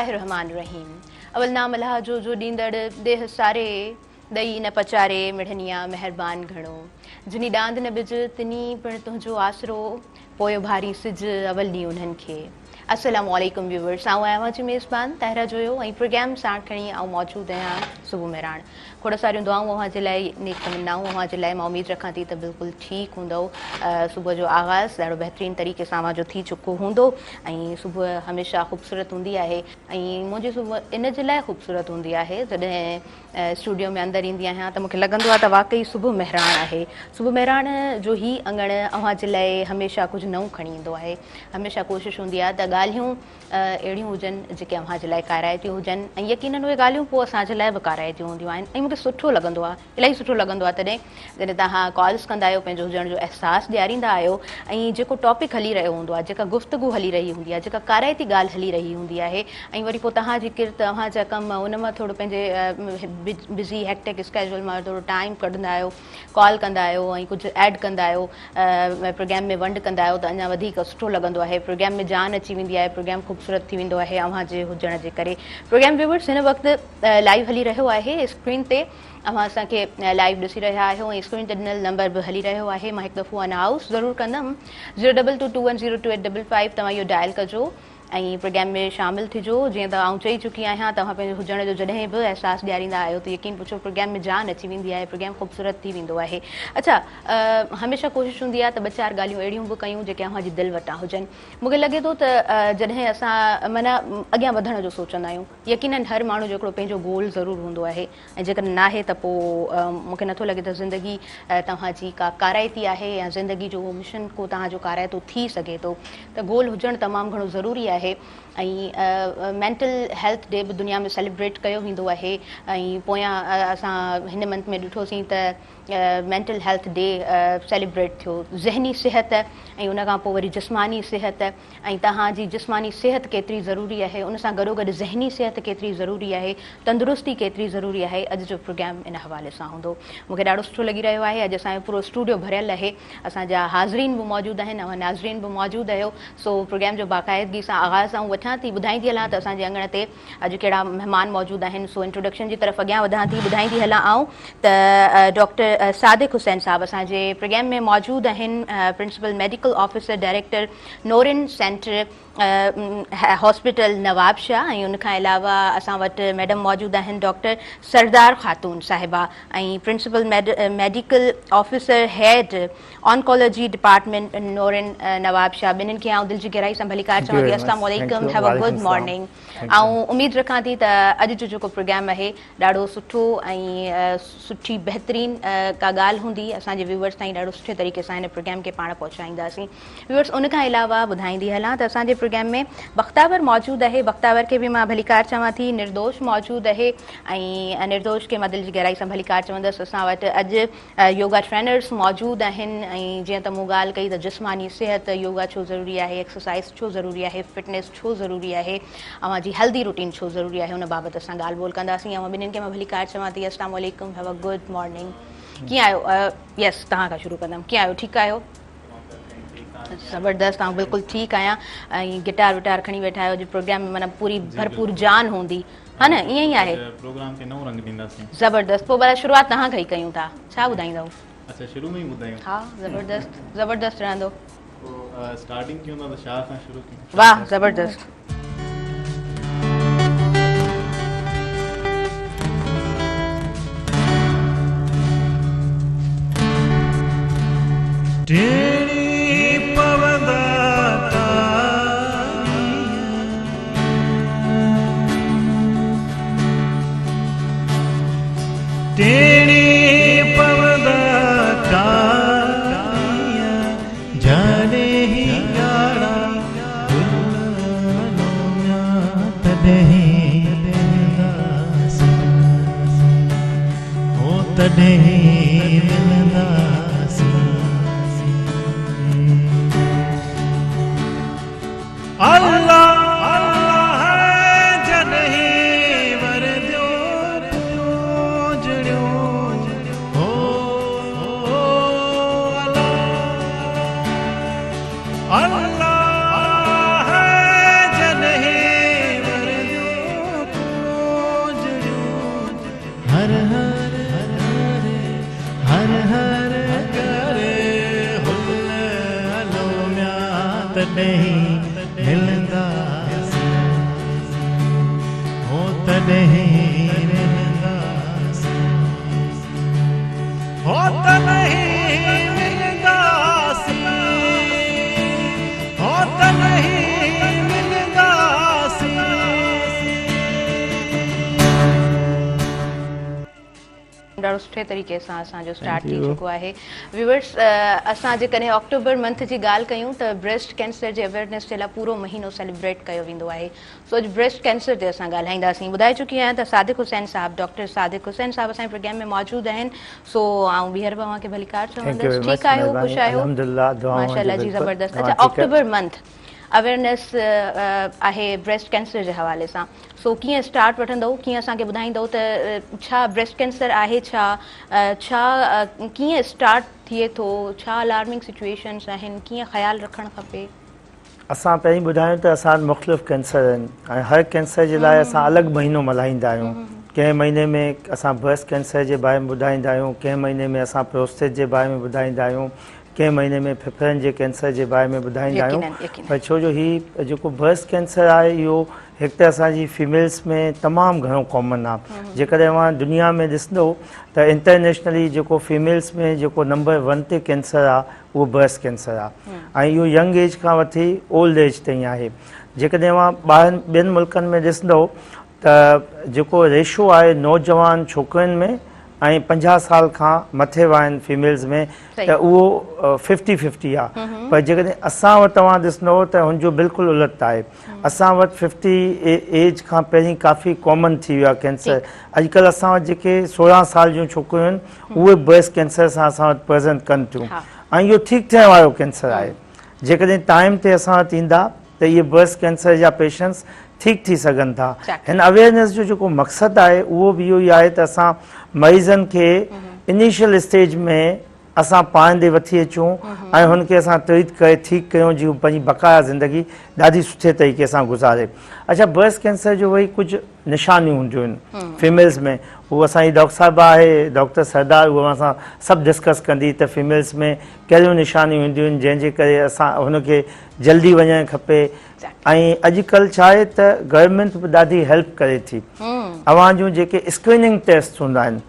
बिस्मिल्लाहिर्रहमानिर्रहीम। अवल नाम अल्लाह जो ॾींदड़ देह सारे ॾई न पचारे मिढ़निया मेहरबान घणो जिनी ॾांद न बिज तिनी पिण तुंहिंजो आसरो पोयो भारी सिज अवल ॾींहुं उन्हनि खे। अस्सलामु अलैकुम व्यूवर्स, आऊं आहियां जी मेज़बान ताहिरा जोयो ऐं प्रोग्राम साण खणी आऊं मौजूदु आहियां सुबुह मेहराण। खोड़ सारियूं दुआऊं अव्हां जे लाइ, नेक तमन्नाऊं अव्हां जे लाइ। मां उमेद रखां थी त बिल्कुलु ठीकु हूंदव। सुबुह जो आगाज़ ॾाढो बहितरीन तरीक़े सां अव्हां जो थी चुको हूंदो ऐं सुबुह हमेशह ख़ूबसूरत हूंदी आहे ऐं मुंहिंजी सुबुह इन जे लाइ ख़ूबसूरत हूंदी आहे जॾहिं स्टूडियो में अंदरि ईंदी आहियां त मूंखे लॻंदो आहे त वाक़ई सुबुह मेहराण आहे। सुबुह मेहराण जो ई अङण अव्हां जे लाइ हमेशह कुझु नओं खणी ईंदो आहे। हमेशह कोशिशि हूंदी आहे त ॻाल्हियूं अहिड़ियूं हुजनि जेके अव्हां जे लाइ काराइतियूं हुजनि ऐं यकीनन उहे ॻाल्हियूं पोइ असांजे लाइ बि काराइतियूं हूंदियूं आहिनि ऐं मूंखे सुठो लॻंदो आहे, इलाही सुठो लॻंदो आहे जॾहिं तव्हां कॉल्स कंदा आहियो, पंहिंजो हुजण जो अहसासु ॾियारींदा आहियो ऐं जेको टॉपिक हली रहियो हूंदो आहे, जेका गुफ़्तगू हली रही हूंदी आहे, जेका काराइती ॻाल्हि हली रही हूंदी आहे ऐं वरी पोइ तव्हांजी किरत तव्हांजा कम उन मां थोरो पंहिंजे बिज़ी हेक्टिक स्केड्यूल मां थोरो टाइम कढंदा आहियो, कॉल कंदा आहियो ऐं कुझु ऐड कंदा आहियो, प्रोग्राम में वंड कंदा आहियो त अञा वधीक सुठो लॻंदो आहे। प्रोग्राम में जान अची वेंदी आहे, प्रोग्राम ख़ूबसूरत थी वेंदो आहे अव्हां जे हुजण जे करे। प्रोग्राम व्यूवर्स हिन वक़्तु लाइव हली रहियो आहे स्क्रीन ते, अव्हां असांखे लाइव ॾिसी रहिया आहियो ऐं स्क्रीन ते ॾिनल नंबर बि हली रहियो आहे। मां हिकु दफ़ो अनाउंस ज़रूरु कंदमि 02221022855 तव्हां इहो डायल कजो ऐं प्रोग्राम में शामिलु थिजो। जीअं त आउं चई चुकी आहियां, तव्हां पंहिंजे हुजण जो जॾहिं बि अहसासु ॾियारींदा आहियो त यकीन पुछो प्रोग्राम में जान अची वेंदी आहे, प्रोग्राम ख़ूबसूरत थी वेंदो आहे। अच्छा, हमेशह कोशिशि हूंदी आहे त ॿ चारि ॻाल्हियूं अहिड़ियूं बि कयूं जेके अव्हां जी दिलि वटां हुजनि। मूंखे लॻे थो त जॾहिं असां माना अॻियां वधण जो सोचंदा आहियूं, यकीनन हर माण्हू जो हिकिड़ो पंहिंजो गोल ज़रूरु हूंदो आहे ऐं जेकॾहिं नाहे त पोइ मूंखे नथो लॻे त ज़िंदगी तव्हांजी का काराइती आहे या ज़िंदगी जो उहो मिशन को तव्हांजो काराइतो थी सघे थो। त गोल हुजणु तमामु घणो ज़रूरी आहे ऐं मेंटल हेल्थ डे बि दुनिया में सेलिब्रेट कयो वेंदो आहे ऐं पोयां असां हिन मंथ में ॾिठोसीं त मेंटल हेल्थ डे सेलिब्रेट थियो। ज़हनी सिहत ऐं उन खां पोइ वरी जिस्मानी सिहत ऐं तव्हांजी जिस्मानी सिहत केतिरी ज़रूरी आहे, उन सां गॾोगॾु ज़हनी सिहत केतिरी ज़रूरी आहे, तंदुरुस्ती केतिरी ज़रूरी आहे, अॼु जो प्रोग्राम इन हवाले सां हूंदो। मूंखे ॾाढो सुठो लॻी रहियो आहे। अॼु असांजो पूरो स्टूडियो भरियल आहे, असांजा हाज़रीन बि मौजूदु आहिनि, अव्हां नाज़रीन बि मौजूदु आहियो। सो प्रोग्राम जो बाक़ाइदगी सां आगाज़ आऊं वठां थी, ॿुधाईंदी हलां त असांजे अङण ते अॼु कहिड़ा महिमान मौजूदु आहिनि। सो इंट्रोडक्शन जी तरफ़ अॻियां वधां थी, ॿुधाईंदी हलां आऊं त डॉक्टर सादिक हुसैन साहब असांजे प्रोग्राम में मौजूदु आहिनि, principal medical officer director Noorin centre hospital Nawabshah ऐं उनखां अलावा असां वटि मैडम मौजूदु आहिनि डॉक्टर सरदार ख़ातून साहिबा ऐं प्रिंसिपल मेडिकल ऑफिसर हेड ऑन्कोलॉजी डिपार्टमेंट नूरिन नवाबशाह। ॿिन्हिनि खे आउं दिलि जी गहराई सां भलीकार चवां थी, अस्सलाम वालेकुम, हैव अ गुड मॉर्निंग। ऐं उमेद रखां थी त अॼु जो जेको प्रोग्राम आहे ॾाढो सुठो ऐं सुठी बहितरीन का ॻाल्हि हूंदी, असांजे व्यूवर्स ताईं ॾाढो सुठे तरीक़े सां हिन प्रोग्राम खे पाण पहुचाईंदासीं। व्यूवर्स उनखां अलावा ॿुधाईंदी हलां त असांजे प्रोग्राम में बख़्तावर मौजूदु आहे, बख़्तावर खे बि मां भलीकार चवां थी। निर्दोष मौजूदु आहे ऐं निर्दोष खे मां दिलि जी गहराई सां भलीकार चवंदसि। असां वटि अॼु योगा ट्रेनर्स मौजूदु आहिनि ऐं जीअं त मूं ॻाल्हि कई त जिस्मानी सिहत, योगा छो ज़रूरी आहे, एक्सरसाइज़ छो ज़रूरी आहे, फिटनेस छो ज़रूरी आहे, अव्हां जी हेल्दी रूटीन छो ज़रूरी आहे, उन बाबति असां ॻाल्हि ॿोल कंदासीं। ऐं ॿिन्हिनि खे मां भलीकार चवां थी, अस्सलाम वालेकुम, हैव अ गुड मॉर्निंग। कीअं आहियो? यस, तव्हां खां शुरू कंदमि। कीअं आहियो? ठीकु आहियो? ज़बरदस्त, आउं बिल्कुलु ठीकु आहियां ऐं गिटार विटार खणी वेठा आहियो। अॼु प्रोग्राम में माना पूरी भरपूर जान हूंदी, हा न? ईअं ई आहे प्रोग्राम खे नओं रंग ॾींदासीं। ज़बरदस्त। पोइ भला शुरूआति तव्हां खां ई कयूं था, छा ॿुधाईंदव? अच्छा, शुरू में ई ॿुधायूं? हा, ज़बरदस्त ज़बरदस्त रहंदो। स्टार्टिंग कयूं था त छा खां शुरू कयूं? वाह, ज़बरदस्त। हर हर हर हर करे हुल हलो म्या तॾहिं मिलंदासीं हो तॾहिं रहंदासीं हो तॾहिं मिलंदासीं हो तॾहिं मिलंदासीं। ॾाढो सुठे तरीक़े सां असांजो स्टार्ट थी चुको आहे। व्यूअर्स, असां जेकॾहिं अक्टूबर मंथ जी ॻाल्हि कयूं त ब्रेस्ट कैंसर जे अवेयरनेस जे लाइ पूरो महीनो सेलिब्रेट कयो वेंदो आहे। सो अॼु ब्रेस्ट कैंसर ते असां ॻाल्हाईंदासीं। ॿुधाए चुकी आहियां त सादिक हुसैन साहब, डॉक्टर सादिक हुसैन साहब असांजे प्रोग्राम में मौजूदु आहिनि। सो आऊं ॿीहर तव्हांखे भलीकार चवंदसि, ठीकु आहियो, ख़ुशि आहियो? माशाल्लाह जी, ज़बरदस्त। अच्छा, अक्टूबर मंथ अवेयरनेस आहे ब्रेस्ट कैंसर जे हवाले सां। सो कीअं स्टार्ट वठंदव, कीअं असांखे ॿुधाईंदव त छा ब्रेस्ट कैंसर आहे, कीअं स्टार्ट थिए थो, छा अलार्मिंग सिचुएशन्स आहिनि, कीअं ख़्यालु रखणु खपे? असां पहिरीं ॿुधायूं त असां मुख़्तलिफ़ कैंसर आहिनि ऐं हर कैंसर जे लाइ असां अलॻि महीनो मल्हाईंदा आहियूं। कंहिं महीने में असां ब्रेस्ट कैंसर जे बारे में ॿुधाईंदा आहियूं, कंहिं महीने में असां प्रोस्टेट जे बारे में ॿुधाईंदा आहियूं, कंहिं महीने में फेफड़नि जे कैंसर जे बारे में ॿुधाईंदा आहियूं। पर छो जो हीउ जेको ब्रेस्ट कैंसर आहे इहो हिकु त असांजी फीमेल्स में तमामु घणो कॉमन आहे। जेकॾहिं अवां दुनिया में ॾिसंदो त इंटरनेशनली जेको फीमेल्स में जेको नंबर 1 ते कैंसर आहे उहो ब्रेस्ट कैंसर आहे ऐं इहो यंग एज खां वठी ओल्ड एज ताईं आहे। जेकॾहिं अवां ॿियनि मुल्कनि में ॾिसंदो त जेको रेशो आहे नौजवान छोकिरियुनि में ऐं 50 साल खां मथे वारनि फीमेल्स में त उहो 50-50 आहे। पर जेकॾहिं असां वटि तव्हां ॾिसंदो त हुनजो बिल्कुलु उलट आहे। असां वटि 50 एज खां पहिरीं काफ़ी कॉमन थी वियो आहे कैंसर। अॼुकल्ह असां वटि जेके 16 साल जूं छोकिरियूं आहिनि उहे ब्रेस्ट कैंसर सां असां वटि प्रेज़ेंट कनि थियूं ऐं इहो ठीकु थियण वारो कैंसर आहे। जेकॾहिं टाइम ते असां वटि ईंदा त इहे ब्रेस्ट कैंसर जा पेशेंट्स ठीकु थी सघनि था। हिन अवेयरनेस जो जेको मक़सदु आहे उहो बि इहो ई आहे त असां मरीज़नि खे इनिशियल स्टेज में असां पाण ॾे वठी अचूं ऐं हुनखे असां ट्रीट करे ठीकु कयूं जीअं पंहिंजी बक़ाया ज़िंदगी ॾाढी सुठे तरीक़े सां गुज़ारे। अच्छा, ब्रेस्ट कैंसर जो वरी कुझु निशानियूं हूंदियूं आहिनि फीमेल्स में। उहो असांजी डॉक्टर साहिबा आहे, डॉक्टर सरदार, उहा असां सभु डिस्कस कंदी त फीमेल्स में कहिड़ियूं निशानियूं हूंदियूं आहिनि जंहिंजे करे असां हुनखे जल्दी वञणु खपे। ऐं अॼुकल्ह छा आहे त गवर्नमेंट बि ॾाढी हेल्प करे थी। अवां जूं जेके स्क्रीनिंग टेस्ट हूंदा आहिनि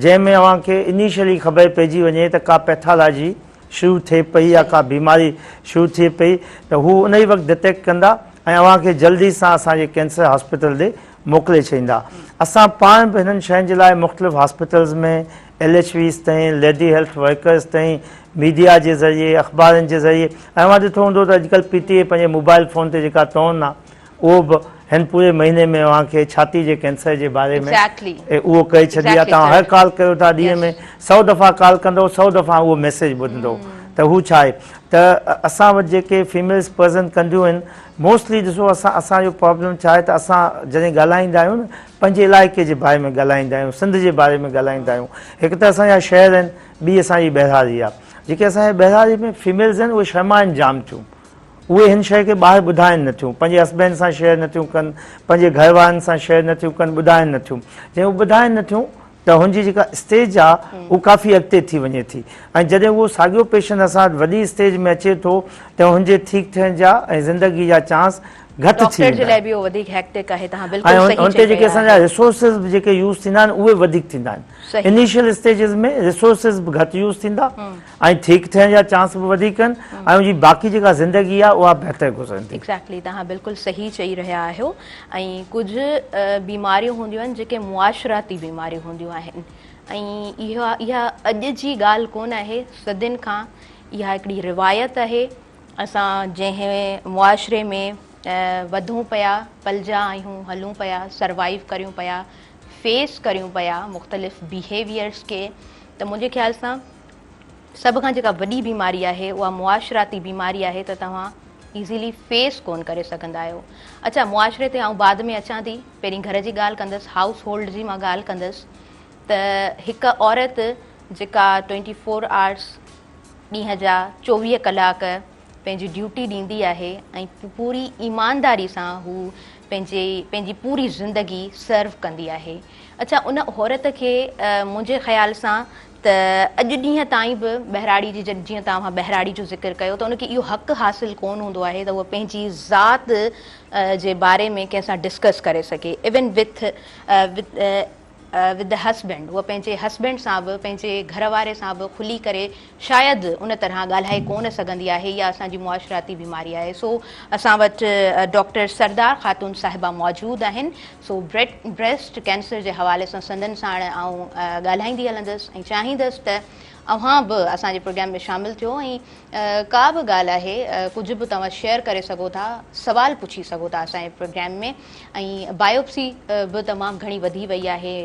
जंहिंमें अव्हांखे इनिशियली ख़बर पइजी वञे त का पैथोलॉजी शुरू थिए पई या का बीमारी शुरू थिए पई त हू उन ई वक़्तु डिटेक्ट कंदा ऐं अव्हांखे जल्दी सां असांजे कैंसर हॉस्पिटल ॾे मोकिले छॾींदा। असां पाण बि हिननि शयुनि जे लाइ मुख़्तलिफ़ हॉस्पिटल्स में LHVs ताईं, लेडी हेल्थ वर्कर्स ताईं, मीडिया जे ज़रिए, अख़बारनि जे ज़रिए ऐं अव्हां ॾिठो हूंदो त अॼुकल्ह PTA पंहिंजे मोबाइल फ़ोन ते जेका टोन आहे उहो बि हिन पूरे महीने में अव्हांखे छाती जे कैंसर जे बारे में उहो करे छॾी आहे। तव्हां हर कॉल कयो था ॾींहं में 100 दफ़ा कॉल कंदो, 100 दफ़ा उहो मैसेज ॿुधंदो त हू छा आहे त असां वटि जेके फीमेल्स प्रेज़ेंट कंदियूं आहिनि मोस्टली ॾिसो असांजो प्रॉब्लम छा आहे त असां जॾहिं ॻाल्हाईंदा आहियूं न पंहिंजे इलाइक़े जे बारे में ॻाल्हाईंदा आहियूं, सिंध जे बारे में ॻाल्हाईंदा आहियूं। हिकु त असांजा शहर आहिनि, ॿी असांजी बहिरारी आहे। जेके असांजे बहिरारी में फीमेल्स आहिनि उहे शर्माइनि जाम थियूं। उहे हिन शइ खे ॿाहिरि ॿुधाइनि नथियूं, पंहिंजे हस्बैंड सां शेयर नथियूं कनि, पंहिंजे घर वारनि सां शेयर नथियूं कनि, ॿुधाइनि नथियूं। जंहिं उहे ॿुधाइनि नथियूं त हुनजी जेका स्टेज आहे उहा काफ़ी अॻिते थी वञे थी ऐं जॾहिं उहो साॻियो पेशेंट असां वटि वॾी स्टेज में अचे थो त हुनजे ठीकु थियण जा ऐं ज़िंदगी जा चांस घटि थी वेंदा आहिनि ऐं हुते जेके असांजा रिसोर्सिस बि जेके यूज़ थींदा आहिनि उहे वधीक थींदा आहिनि। इनिशियल स्टेजिस में रिसोर्सिस बि घटि यूज़ थींदा ऐं ठीकु थियण जा चांस बि वधीक आहिनि ऐं उनजी बाक़ी जेका ज़िंदगी आहे उहा बहितर गुज़रंदी। एक्ज़ैक्टली, तव्हां बिल्कुलु सही चई रहिया आहियो। ऐं कुझु बीमारियूं हूंदियूं आहिनि जेके मुआशराती बीमारियूं हूंदियूं आहिनि ऐं इहा अॼु जी ॻाल्हि कोन आहे, सदियुनि खां इहा हिकिड़ी रिवायत आहे। असां जंहिं मुआशरे में वधूं पिया, पलिजा आहियूं, हलूं पिया, सर्वाइव करियूं पिया, फेस करियूं पिया मुख़्तलिफ़ बिहेवियर्स खे, त मुंहिंजे ख़्याल सां सभ खां जेका वॾी बीमारी आहे उहा मुआशराती बीमारी आहे त तव्हां ईज़ीली फेस कोन करे सघंदा आहियो। अच्छा, मुआशरे ते आउं बाद में अचां थी, पहिरीं घर जी ॻाल्हि कंदसि, हाउस होल्ड जी मां ॻाल्हि कंदसि त हिकु औरत जेका 24 आवर्स ॾींहं जा 24 कलाक पंहिंजी ड्यूटी ॾींदी आहे ऐं पूरी ईमानदारी सां हू पंहिंजी पूरी ज़िंदगी सर्व कंदी आहे। अच्छा, उन औरत खे मुंहिंजे ख़्याल सां त अॼु ॾींहं ताईं बि बहिराड़ी जी जीअं तव्हां बहिराड़ी जो ज़िक्र कयो त उनखे इहो हक़ु हासिलु कोन हूंदो आहे त उहा पंहिंजी ज़ात जे बारे में कंहिंसां डिस्कस करे सघे, इवन विद द हस्बैंड। उहा पंहिंजे हस्बैंड सां बि पंहिंजे घर वारे सां बि खुली करे शायदि उन तरह ॻाल्हाए कोन सघंदी आहे, इहा असांजी मुआशराती बीमारी आहे। सो असां वटि डॉक्टर सरदार ख़ातून साहिबा मौजूदु आहिनि। सो ब्रेस्ट कैंसर जे हवाले सां संदन साण आऊं ॻाल्हाईंदी हलंदसि ऐं चाहींदसि त अव्हां बि असांजे प्रोग्राम में शामिलु थियो ऐं का बि ॻाल्हि आहे कुझु बि तव्हां शेयर करे सघो था, सवाल पुछी सघो था असांजे प्रोग्राम में। ऐं बायोप्सी बि तमामु घणी वधी वई आहे,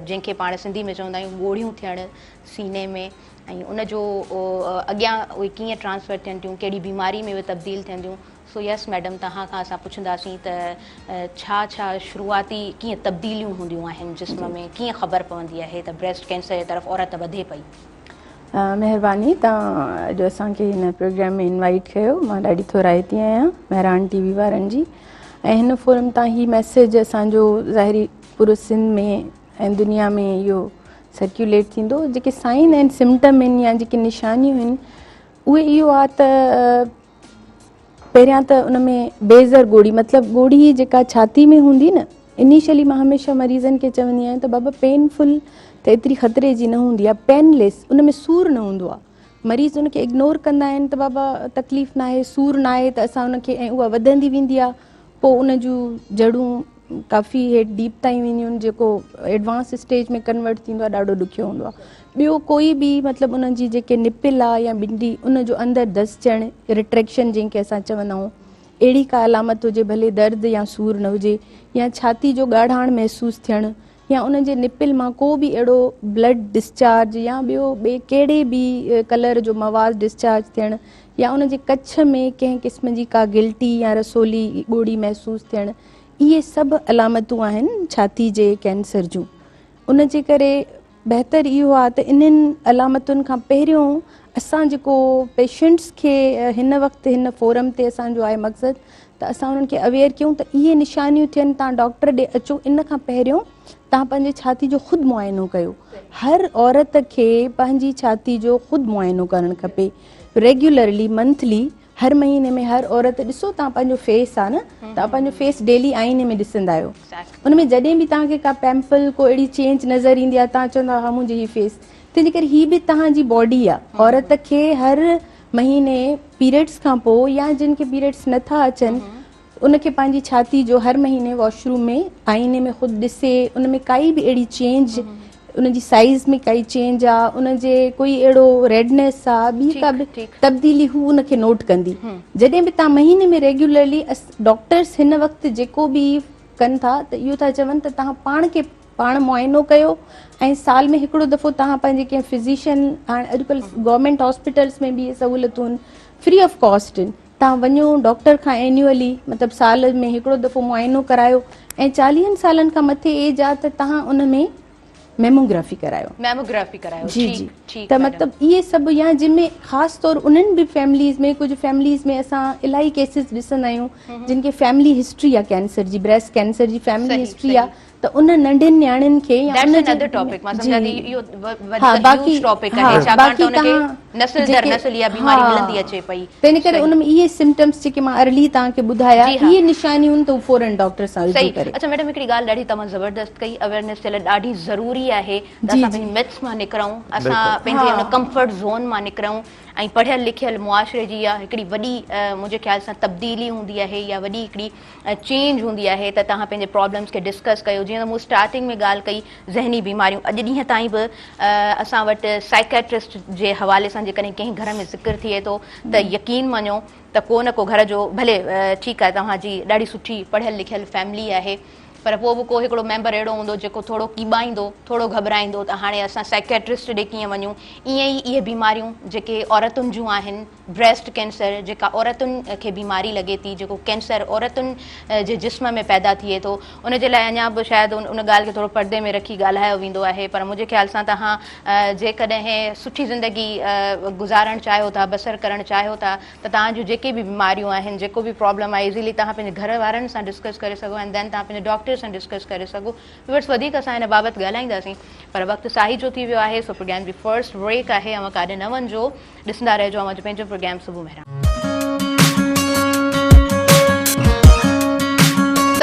जंहिंखे पाण सिंधी में चवंदा आहियूं ॻोढ़ियूं थियणु सीने में, ऐं उनजो अॻियां उहे कीअं ट्रांसफर थियनि थियूं, कहिड़ी बीमारी में उहे तब्दील थियनि थियूं। सो यस मैडम, तव्हां खां असां पुछंदासीं त छा शुरूआती कीअं तब्दीलियूं हूंदियूं आहिनि जिस्म में, कीअं ख़बर पवंदी आहे त ब्रेस्ट कैंसर जे तरफ़ औरत वधे पई? महिरबानी, तव्हां अॼु असांखे हिन प्रोग्राम में इनवाइट कयो। मां ॾाढी थोराइती आहियां मेहरान टीवी वारनि जी, ऐं हिन फोरम तां ही मैसेज असांजो ज़ाहिरी पूरो सिंध में ऐं दुनिया में इहो सर्कुलेट थींदो। जेके साइन एंड सिम्टम आहिनि या जेके निशानियूं आहिनि उहे इहो आहे त पहिरियां त उन में बेज़र गोड़ी, मतिलबु गोड़ी जेका छाती में हूंदी न, इनिशियली मां हमेशह मरीज़नि खे चवंदी आहियां त बाबा पेनफुल त एतिरी ख़तरे जी न हूंदी आहे, पेनलेस, उन में सूर न हूंदो आहे। मरीज़ उनखे इग्नोर कंदा आहिनि त बाबा तकलीफ़ न आहे, सूर न आहे, त असां उनखे, ऐं उहा वधंदी वेंदी आहे, पोइ उन जूं जड़ूं काफ़ी हेठि डीप ताईं वेंदियूं आहिनि, जेको एडवांस स्टेज में कन्वर्ट थींदो आहे, ॾाढो ॾुखियो हूंदो आहे। ॿियो कोई बि मतिलबु उन्हनि जी जेके निपिल आहे या ॿिंडी, उन जो अंदरि धसजणु, रिट्रैक्शन जंहिंखे असां चवंदा आहियूं, अहिड़ी का अलामत हुजे, भले दर्द या सूर न हुजे, या छाती जो ॻाढ़ाण महसूसु थियणु, या उन जे निपिल मां को बि अहिड़ो ब्लड डिस्चार्ज या ॿिए कहिड़े बि कलर जो मवाद डिस्चार्ज थियणु, या उन जे कच्छ में कंहिं क़िस्म जी का गिल्टी या रसोली ॻोड़ी महसूसु थियणु, इहे सभु अलामतूं आहिनि छाती जे कैंसर जूं। उन जे करे बहितर इहो आहे त इन्हनि अलामतुनि खां पहिरियों असां जेको पेशेंट्स खे हिन वक़्तु हिन फोरम ते असांजो आहे मक़सदु त असां उन्हनि खे अवेयर कयूं त इहे निशानियूं थियनि, तव्हां डॉक्टर ॾे अचो, इन खां पहिरियों तव्हां पंहिंजे छाती जो ख़ुदि मुआइनो कयो। हर औरत खे पंहिंजी छाती जो ख़ुदि मुआइनो करणु खपे, रेगुलरली, मंथली, हर महीने में। हर औरत ॾिसो, तव्हां पंहिंजो फेस आहे न, तव्हां पंहिंजो फेस डेली आईने में ॾिसंदा आहियो, उन में जॾहिं बि तव्हांखे का पैम्पल, को अहिड़ी चेंज नज़र ईंदी आहे, तव्हां चवंदा हा मुंहिंजी हीअ फेस, तंहिंजे करे हीअ बि तव्हांजी बॉडी आहे। औरत खे हर महीने पीरियड्स खां पोइ या जिन खे पीरियड्स नथा अचनि, उनखे पंहिंजी छाती जो हर महीने वॉशरूम में आईने में ख़ुदि ॾिसे, उन में काई बि अहिड़ी चेंज, उन जी साइज़ में काई चेंज आहे, उन जे कोई अहिड़ो रेडनेस आहे, ॿी का बि तब्दीली, हू उनखे नोट कंदी। जॾहिं बि तव्हां महीने में रेगुलरली, डॉक्टर्स हिन वक़्तु जेको बि कनि था त इहो था चवनि त तव्हां पाण खे पाण मुआइनो कयो, ऐं साल में हिकिड़ो दफ़ो तव्हां पंहिंजे कंहिं फिज़िशियन, हाणे अॼुकल्ह गवर्नमेंट हॉस्पिटल्स में बि इहे सहूलियतूं आहिनि, फ्री ऑफ कॉस्ट आहिनि, तव्हां वञो डॉक्टर खां एन्युअली, मतिलबु साल में हिकिड़ो दफ़ो मुआइनो करायो, ऐं 40 सालनि खां मथे एज आहे त तव्हां उन में मेमोग्राफी करायो। जी जी, त मतिलबु इहे सभु, या जंहिंमें ख़ासि तौर उन्हनि बि फैमिलीज़ में, कुझु फैमिलीज़ में असां इलाही केसिस ॾिसंदा आहियूं जिन खे फैमिली हिस्ट्री आहे कैंसर जी, ब्रेस्ट कैंसर जी फैमिली हिस्ट्री आहे, त उन नंढनि न्याणियुनि खे तंहिं करे उन में इहे सिम्टम्स जेके मां अर्ली तव्हांखे ॿुधाया, इहे निशानियूं त फौरन डॉक्टर सां रुजू करे। अच्छा मैडम, हिकिड़ी ॻाल्हि ॾाढी तमामु ज़बरदस्त कई, अवेयरनेस जे लाइ ॾाढी ज़रूरी आहे त असां पंहिंजी मिथ्स मां निकिरूं, असां पंहिंजे हुन कंफर्ट ज़ोन मां निकिरूं, ऐं पढ़ियल लिखियल मुआशरे जी इहा हिकिड़ी वॾी मुंहिंजे ख़्याल सां तब्दीली हूंदी आहे, या वॾी हिकिड़ी चेंज हूंदी आहे त तव्हां पंहिंजे प्रॉब्लम्स खे डिस्कस कयो। जीअं त मूं स्टार्टिंग में ॻाल्हि कई ज़हनी बीमारियूं, अॼु ॾींहं ताईं बि असां वटि साइकेट्रिस्ट जे हवाले सां जेकॾहिं कंहिं घर में ज़िक्र थिए थो त यकीन मञो त को न को घर जो, भले ठीकु आहे तव्हांजी ॾाढी सुठी पढ़ियल लिखियल फैमिली आहे, पर पोइ बि को हिकिड़ो मेंबर अहिड़ो हूंदो जेको थोरो कीॿाईंदो, थोरो घबराईंदो, त हाणे असां साइकेट्रिस्ट ॾे कीअं वञूं। ईअं ई इहे बीमारियूं जेके औरतुनि जूं आहिनि, ब्रेस्ट कैंसर जेका औरतुनि खे बीमारी लॻे थी, जेको कैंसर औरतुनि जे जिस्म में पैदा थिए थो, उनजे लाइ अञा बि शायदि उन ॻाल्हि खे थोरो परदे में रखी ॻाल्हायो वेंदो आहे। पर मुंहिंजे ख़्याल सां तव्हां जेकॾहिं सुठी ज़िंदगी गुज़ारणु चाहियो था, बसर करणु चाहियो था, त तव्हांजूं जेके बि बीमारियूं आहिनि, जेको बि प्रॉब्लम आहे, इज़ीली तव्हां पंहिंजे घर वारनि सां डिस्कस करे सघो एंड देन तव्हां पंहिंजे डॉक्टर सां डिस्कस करे सघो। व्यूअर्स, वधीक असां हिन बाबति ॻाल्हाईंदासीं, पर वक़्तु साही जो थी वियो आहे। सो प्रोग्राम जी फर्स्ट ब्रेक आहे, अवां काॾे न वञिजो, ॾिसंदा रहिजो अवां जो पंहिंजो प्रोग्राम सुबुह मेहरान।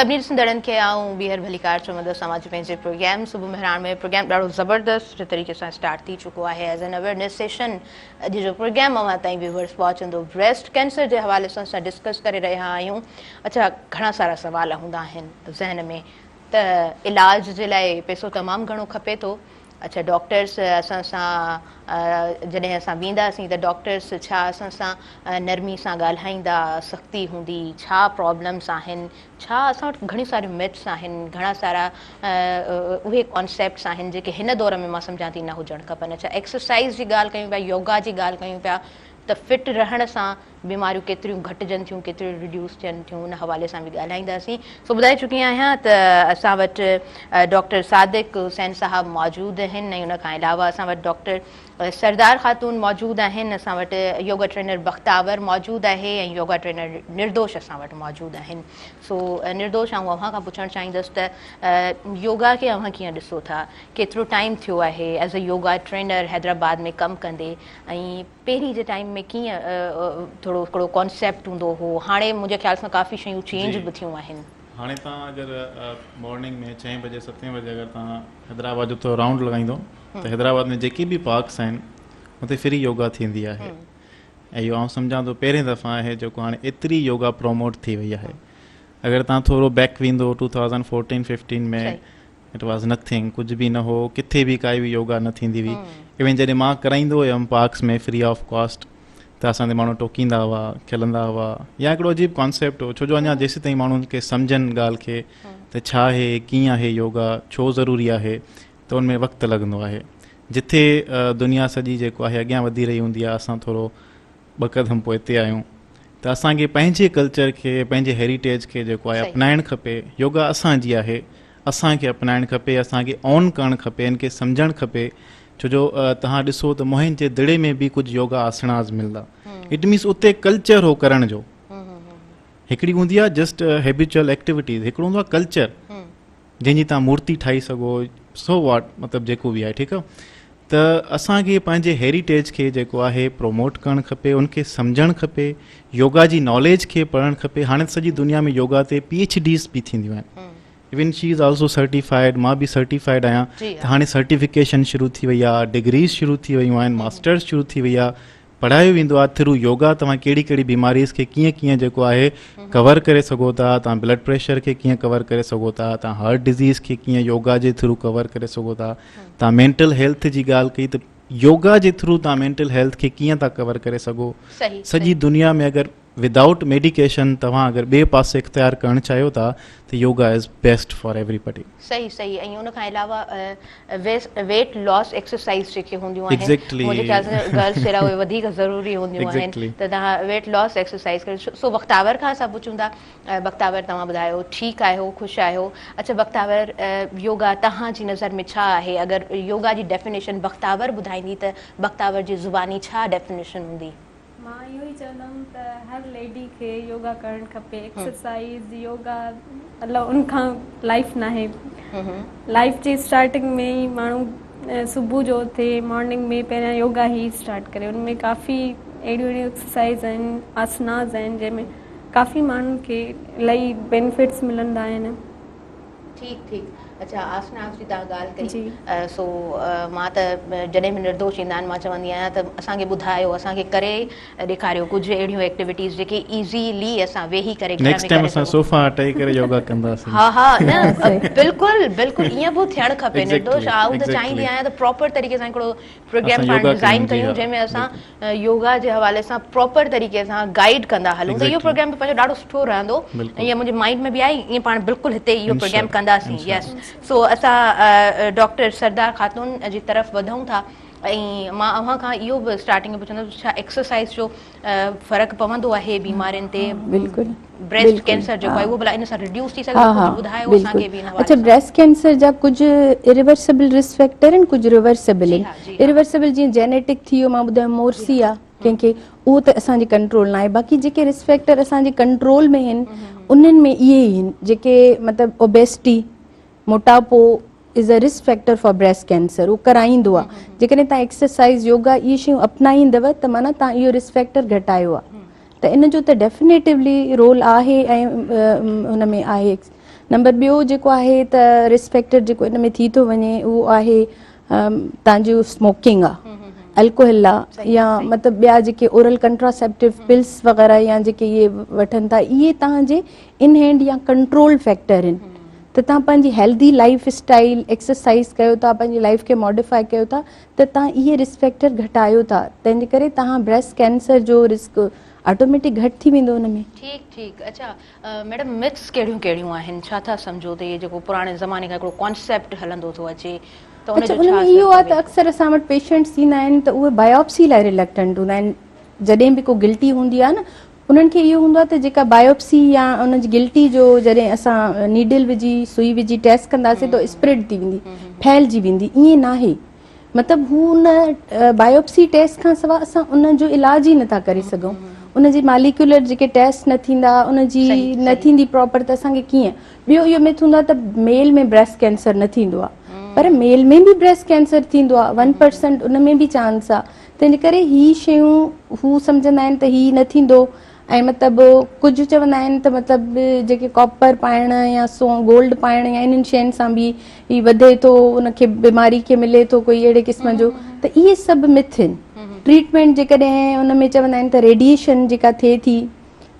सभिनी ॾिसंदड़नि खे आऊं ॿीहर भलीकार चवंदसि अवां जो पंहिंजे प्रोग्राम सुबुह मेहरान में। प्रोग्राम ॾाढो ज़बरदस्त तरीक़े सां स्टार्ट थी चुको आहे एज़ एन अवेयरनेस सेशन। अॼु जो प्रोग्राम अवां ताईं व्यूअर्स पहुचंदो ब्रेस्ट कैंसर जे हवाले सां असां डिस्कस करे रहिया आहियूं। अच्छा, घणा सारा सवाल हूंदा आहिनि ज़हन में त इलाज जे लाइ पैसो तमामु घणो खपे थो। अच्छा, डॉक्टर्स असां सां जॾहिं असां वेंदासीं त डॉक्टर्स छा असां सां नरमी सां ॻाल्हाईंदा, सख़्ती हूंदी, छा प्रॉब्लम्स आहिनि, छा असां वटि घणी सारियूं मिथ्स आहिनि, घणा सारा उहे कॉन्सेप्ट्स आहिनि जेके हिन दौर में मां सम्झां थी न हुजणु खपनि। अच्छा, एक्सरसाइज़ जी ॻाल्हि कयूं पिया, योगा जी ॻाल्हि कयूं पिया, त फिट रहण सां बीमारियूं केतिरियूं घटिजनि थियूं, केतिरियूं रिड्यूस थियनि थियूं, उन हवाले सां बि ॻाल्हाईंदासीं। सो ॿुधाए चुकी आहियां त असां वटि डॉक्टर सादिक हुसैन साहब मौजूदु आहिनि ऐं उन खां अलावा असां वटि डॉक्टर सरदार ख़ातून मौजूदु आहिनि, असां वटि योगा ट्रेनर बख़्तावर मौजूदु आहे ऐं योगा ट्रेनर निर्दोष असां वटि मौजूदु आहिनि। सो निर्दोष, आउं अव्हां खां पुछणु चाहींदसि त योगा खे अव्हां कीअं ॾिसो था, केतिरो टाइम थियो आहे as a yoga trainer Hyderabad में कमु कंदे, ऐं पहिरीं जे टाइम में कीअं थोरो हिकिड़ो कॉन्सेप्ट हूंदो हो, हाणे मुंहिंजे ख़्याल सां काफ़ी शयूं चेंज बि थियूं आहिनि। हाणे तव्हां अगरि मॉर्निंग में 6 बजे 7 बजे अगरि तव्हां हैदराबाद जो थोरो राउंड लॻाईंदो त हैदराबाद में जेके बि पार्क्स आहिनि हुते फ्री योगा थींदी आहे। ऐं इहो आउं सम्झां थो पहिरें दफ़ा आहे जेको हाणे एतिरी योगा प्रमोट थी वई आहे। अगरि तव्हां थोरो बैक वेंदो 2014-15 में इट वॉज़ नथिंग, कुझु बि न हो, किथे बि काई बि योगा न थींदी हुई। इवन जॾहिं मां कराईंदो हुयुमि पार्क्स में फ्री ऑफ कॉस्ट, त असांजे माण्हू टोकींदा हुआ, खिलंदा हुआ, या हिकिड़ो अजीब कॉन्सेप्ट हो, छो जो अञा जेसि ताईं माण्हुनि खे सम्झनि ॻाल्हि खे त छा आहे, कीअं आहे योगा, छो ज़रूरी आहे, त उनमें वक़्तु लॻंदो आहे। जिथे दुनिया सॼी जेको आहे अॻियां वधी रही हूंदी आहे, असां थोरो 2 क़दम पोइ हिते आहियूं। त असांखे पंहिंजे कल्चर खे, पंहिंजे हेरिटेज खे जेको आहे अपनाइणु खपे। योगा असांजी आहे, असांखे अपनाइणु खपे, असांखे ऑन करणु खपे, इनखे सम्झणु खपे। छो जो तव्हां ॾिसो त मुंहिंजे दिड़े में बि कुझु योगा आसनास मिलंदा। इट मीन्स उते कल्चर हो करण जो। हिकिड़ी हूंदी आहे जस्ट हैबिचुअल एक्टिविटीज़, हिकिड़ो हूंदो आहे कल्चर जंहिंजी तव्हां मूर्ति ठाही सघो, सो वॉट, मतिलबु जेको बि आहे, ठीकु आहे। त असांखे पंहिंजे हेरिटेज खे जेको आहे प्रोमोट करणु खपे, उनखे सम्झणु खपे, योगा जी नॉलेज खे पढ़णु खपे। हाणे सॼी दुनिया में योगा ते PhDs बि थींदियूं आहिनि। Even she is also certified, मां बि सर्टिफाइड आहियां। त हाणे सर्टिफिकेशन शुरू थी वई आहे, डिग्रीज़ शुरू थी वियूं आहिनि, मास्टर्स शुरू थी वई आहे, पढ़ायो वेंदो आहे थ्रू योगा। तव्हां कहिड़ी कहिड़ी बीमारीज़ खे कीअं कीअं जेको आहे कवर करे सघो था, तव्हां ब्लड प्रेशर खे कीअं कवर करे सघो था, तव्हां हार्ट डिज़ीज़ खे कीअं योगा जे थ्रू कवर करे सघो था, तव्हां मेंटल हेल्थ जी ॻाल्हि कई त योगा जे थ्रू तव्हां मेंटल हेल्थ खे कीअं था कवर करे सघो। सॼी दुनिया में अगरि विदाउट मेडिकेशन तव्हां अगरि ॿिए पासे इख़्तियार करणु चाहियो था त yoga is best for everybody. सही सही। ऐं उन खां अलावा वेट लॉस एक्सरसाइज़ जेके हूंदियूं आहिनि, मुंहिंजे ख़्याल सां गर्ल्स जे लाइ उहे वधीक ज़रूरी हूंदियूं आहिनि, त तव्हां वेट लॉस एक्सरसाइज़ करे। सो बख़्तावर खां असां पुछूं था, बख़्तावर तव्हां ॿुधायो, ठीकु आहियो, ख़ुशि आहियो? अच्छा बख़्तावर, योगा तव्हांजी नज़र में छा आहे? अगरि योगा जी डेफिनेशन बख़्तावर ॿुधाईंदी त बख़्तावर जी ज़ुबानी छा डेफिनेशन हूंदी? मां इहो ई चवंदमि त हर लेडी खे योगा करणु खपे। एक्सरसाइज़ योगा मतिलबु उनखां लाइफ न आहे। लाइफ जी स्टार्टिंग में ई माण्हू सुबुह जो उथे मॉर्निंग में पहिरियां योगा ई स्टार्ट करे। उनमें काफ़ी अहिड़ियूं एक्सरसाइज़ आहिनि, आसनास आहिनि, जंहिंमें काफ़ी माण्हुनि खे इलाही बेनिफिट्स मिलंदा आहिनि। ठीकु ठीकु। अच्छा आसनास जी तव्हां ॻाल्हि जी। कई सो मां त जॾहिं बि निर्दोष ईंदा आहिनि मां चवंदी आहियां त असांखे ॿुधायो असांखे करे ॾेखारियो कुझु अहिड़ियूं एक्टिविटीज़ जेके ईज़ीली असां वेही करे घर में नेक्स्ट टाइम करे असां सघूं। सोफ़ा हटाए करे योगा कंदासीं। हा हा न सही। बिल्कुलु बिल्कुलु ईअं बि थियणु खपे Exactly, निर्दोष आऊं त exactly. चाहींदी आहियां त प्रॉपर तरीक़े सां हिकिड़ो प्रोग्राम असां पाण योगा डिज़ाइन कयूं, जी कयूं हा, जंहिंमें असां योगा जे हवाले सां प्रॉपर तरीक़े सां गाइड कंदा हलूं त इहो Exactly. प्रोग्राम बि पंहिंजो ॾाढो सुठो रहंदो। बिल्कुलु। ईअं मुंहिंजे माइंड में बि आई ईअं पाण बिल्कुलु हिते इहो प्रोग्राम इंशाअल्लाह, कंदासीं। इंशाअल्लाह। यस सो असां डॉक्टर सरदार ख़ातून जी तरफ़ वधूं था ऐं मां अव्हां खां इहो बि स्टार्टिंग में पुछंदसि छा एक्सरसाइज़ जो फ़र्क़ु पवंदो आहे बीमारियुनि ते बिल्कुलु ब्रेस्ट बिल्कुलु, कैंसर जेको आहे हा। उहो भला इन सां रिड्यूस थी हा सघे हा कुझु ॿुधायो असांखे बि इन बिल्कुलु। हवाले अच्छा सां। ब्रेस्ट कैंसर जा कुझु इरिवर्सिबल रिस्क फैक्टर आहिनि कुझु रिवर्सिबल जी आहिनि। हा, जी हा। इरिवर्सिबल जीअं जेनेटिक थी वियो मां ॿुधायो मोर्सी आहे कंहिंखे उहो त असांजे कंट्रोल न आहे बाक़ी जेके रिस्क फैक्टर असांजे कंट्रोल में आहिनि उन्हनि में इहे ई आहिनि जेके मतिलबु ओबेसिटी मोटापो is a risk factor for breast cancer उहो कराईंदो आहे। जेकॾहिं तव्हां एक्सरसाइज़ योगा इहे शयूं अपनाईंदव त माना तव्हां इहो रिस्क फैक्टर घटायो आहे त इन जो त डेफिनेटिवली रोल आहे ऐं हुन में आहे। नंबर ॿियो जेको आहे त रिस्क फैक्टर जेको इन में थी थो वञे उहो आहे तव्हांजो स्मोकिंग आहे अल्कोहल आहे या मतिलबु ॿिया जेके ओरल कंट्रासेप्टिव पिल्स वग़ैरह या जेके इहे वठनि था इहे तव्हांजे इन हैंड या कंट्रोल फैक्टर आहिनि त तव्हां पंहिंजी हेल्दी लाइफ स्टाइल एक्सरसाइज़ कयो था पंहिंजी लाइफ खे मॉडिफाई कयो था त तव्हां इहे रिस्क फैक्टर घटायो था तंहिंजे करे तव्हां ब्रेस्ट कैंसर जो रिस्क ऑटोमेटिक घटि थी वेंदो हुन में। ठीकु ठीकु। अच्छा मैडम मिथ्स कहिड़ियूं कहिड़ियूं आहिनि छा था सम्झो त इहे जेको पुराणे ज़माने खां हिकिड़ो कॉन्सेप्ट हलंदो थो अचे त अच्छा उनजो उनमें छा इहो आहे असरु त अक्सर असां वटि पेशेंट्स ईंदा आहिनि त उहे बायोप्सी लाइ रिलेक्टेंट हूंदा आहिनि जॾहिं बि को गिल्टी हूंदी आहे न उन्हनि खे इहो हूंदो आहे त जेका बायोप्सी या उनजी गिल्टी जो जॾहिं असां नीडल विझी सुई विझी टेस्ट कंदासीं त स्प्रेड थी वेंदी फैलिजी वेंदी ईअं न आहे मतिलबु हू उन बायोप्सी टेस्ट खां सवाइ असां उनजो इलाज ई नथा करे सघूं उनजी मालिक्यूलर जेके टेस्ट न थींदा उनजी न थींदी प्रॉपर त असांखे कीअं ॿियो इहो मिथ हूंदो आहे त मेल में ब्रेस्ट कैंसर न थींदो आहे पर मेल में बि ब्रेस्ट कैंसर थींदो आहे 1% उन में बि चांस आहे तंहिंजे करे ही शयूं हू सम्झंदा आहिनि त ही न थींदो ऐं मतिलबु कुझु चवंदा आहिनि त मतिलबु जेके कॉपर पाइण या गोल्ड पाइण या इन्हनि शयुनि सां बि ही वधे थो उनखे बीमारी खे मिले थो कोई अहिड़े क़िस्म जो त इहे सभु मिथ आहिनि। ट्रीटमेंट जेकॾहिं उन में चवंदा आहिनि त रेडिएशन जेका थिए थी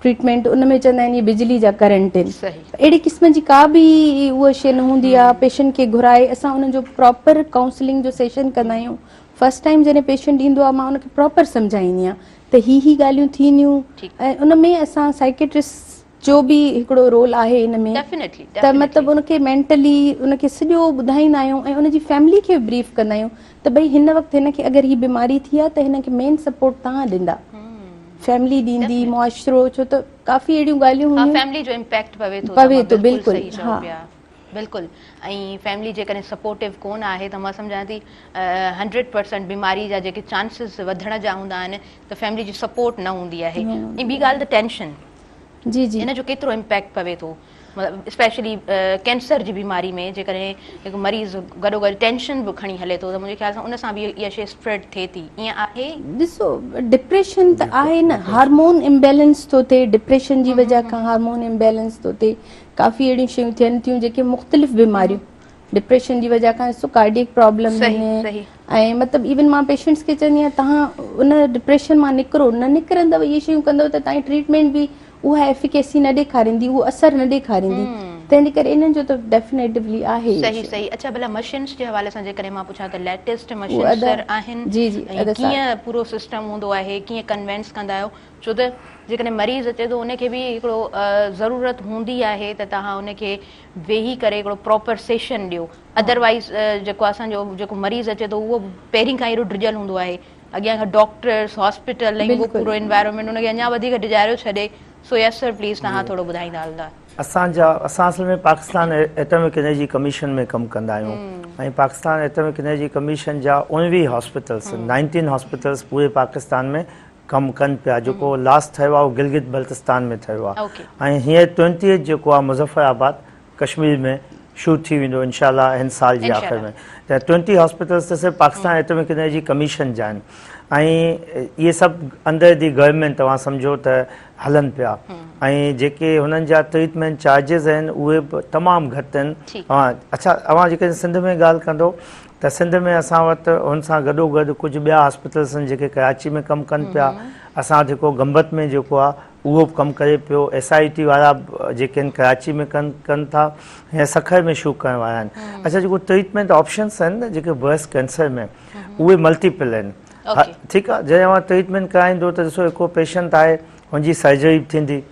ट्रीटमेंट उन में चवंदा आहिनि इहे बिजली जा करंट आहिनि अहिड़े क़िस्म जी का बि उहा शइ न हूंदी आहे पेशेंट खे घुराए असां उनजो प्रॉपर काउंसलिंग जो सेशन कंदा आहियूं। फस्ट टाइम जॾहिं पेशेंट ईंदो आहे मां उनखे प्रॉपर सम्झाईंदी आहियां त ही ॻाल्हियूं थींदियूं ऐं उन में असां साइकेट्रिस्ट जो बि हिकिड़ो रोल आहे इन में त मतिलबु उनखे मेंटली उनखे सॼो ॿुधाईंदा आहियूं ऐं उनजी फैमिली खे ब्रीफ कंदा आहियूं त भई हिन वक़्तु हिनखे अगरि ही बीमारी थी आहे त हिनखे मेन सपोर्ट तव्हां ॾींदा फैमिली ॾींदी मुआशिरो छो त काफ़ी अहिड़ियूं ॻाल्हियूं हाँ फैमिली जो इम्पैक्ट पवे थो बिल्कुलु हा बिल्कुलु ऐं फैमिली जेकॾहिं सपोर्टिव कोन आहे त मां सम्झां थी 100% बीमारी जा जेके चांसिस वधण जा हूंदा आहिनि त फैमिली जी सपोर्ट न हूंदी आहे ऐं ॿी ॻाल्हि त टेंशन जी जी इन जो केतिरो इम्पैक्ट पवे थो मतिलबु स्पेशली कैंसर जी बीमारी में जेकॾहिं हिकु मरीज़ गॾोगॾु टेंशन बि खणी हले थो त मुंहिंजे ख़्याल सां उन सां बि इहा शइ स्प्रेड थिए थी ईअं आहे। ॾिसो डिप्रेशन त आहे न हार्मोन इम्बेलेंस थो थिए डिप्रेशन जी वजह खां हार्मोन इम्बेलेंस थो थिए काफ़ी अहिड़ियूं शयूं थियनि थियूं जेके मुख़्तलिफ़ बीमारियूं डिप्रेशन जी वजह खां ॾिसो कार्डियक प्रॉब्लम आहिनि ऐं मतिलबु इवन मां पेशेंट्स खे चवंदी आहियां तव्हां उन डिप्रेशन मां निकिरो न निकिरंदव इहे शयूं कंदव त तव्हांजी ट्रीटमेंट बि उहा एफिकेसी न ॾेखारींदी उहो असरु न ॾेखारींदी तंहिंजे करे इन्हनि जो त डेफिनेटिवली आहे। सही सही। अच्छा भला मशीन्स जे हवाले सां जेकॾहिं मां पुछां त लेटेस्ट मशीन्स आहिनि जी जी कीअं पूरो सिस्टम हूंदो आहे कीअं कन्वेंस कंदा आहियो छो त जेकॾहिं मरीज़ अचे थो उनखे बि हिकिड़ो ज़रूरत हूंदी आहे त तव्हां उनखे वेही करे हिकिड़ो प्रॉपर सेशन ॾियो अदरवाइज़ जेको असांजो जेको मरीज़ अचे थो उहो पहिरीं खां अहिड़ो डिॼल हूंदो आहे अॻियां खां डॉक्टर्स हॉस्पिटल ऐं उहो पूरो एनवायरमेंट उनखे अञा वधीक डिॼारियो छॾे सो यस सर प्लीज़ तव्हां थोरो ॿुधाईंदा हलंदा। असां असल में पाकिस्तान एटॉमिक एनर्जी कमीशन में कमु कंदा आहियूं ऐं पाकिस्तान एटॉमिक एनर्जी कमीशन जा 19 हॉस्पिटल्स 19 हॉस्पिटल्स पूरे पाकिस्तान में कमु कनि पिया जेको लास्ट थियो आहे उहो गिलगित बल्तिस्तान में थियो आहे ऐं हींअर 20 जेको आहे मुज़फ़राबाद कश्मीर में शुरू थी वेंदो इंशाअल्लाह हिन साल जे आख़िर में त 20 हॉस्पिटल्स त सिर्फ़ु पाकिस्तान एटॉमिक एनर्जी कमीशन जा आहिनि ऐं इहे सभु अंडर दी गवर्नमेंट तव्हां सम्झो त हलनि पिया ऐं जेके हुननि जा ट्रीटमेंट चार्जिस आहिनि उहे बि तमामु घटि आहिनि। अच्छा, अव्हां जेके सिंध में ॻाल्हि कंदो त सिंध में असां वटि हुन सां गॾोगॾु कुझु ॿिया हॉस्पिटल्स आहिनि जेके कराची में कमु कनि पिया। असां जेको गंबत में जेको आहे उहो बि कमु करे पियो। SIT वारा जेके आहिनि कराची में कनि था ऐं सखर में शुरू करण वारा आहिनि। अच्छा, जेको ट्रीटमेंट ऑप्शन्स आहिनि न जेके ब्रेस्ट कैंसर में उहे मल्टीपल आहिनि। ठीकु आहे, जॾहिं तव्हां ट्रीटमेंट कराईंदो त ॾिसो हिकिड़ो पेशेंट आहे हुनजी सर्जरी बि थींदी,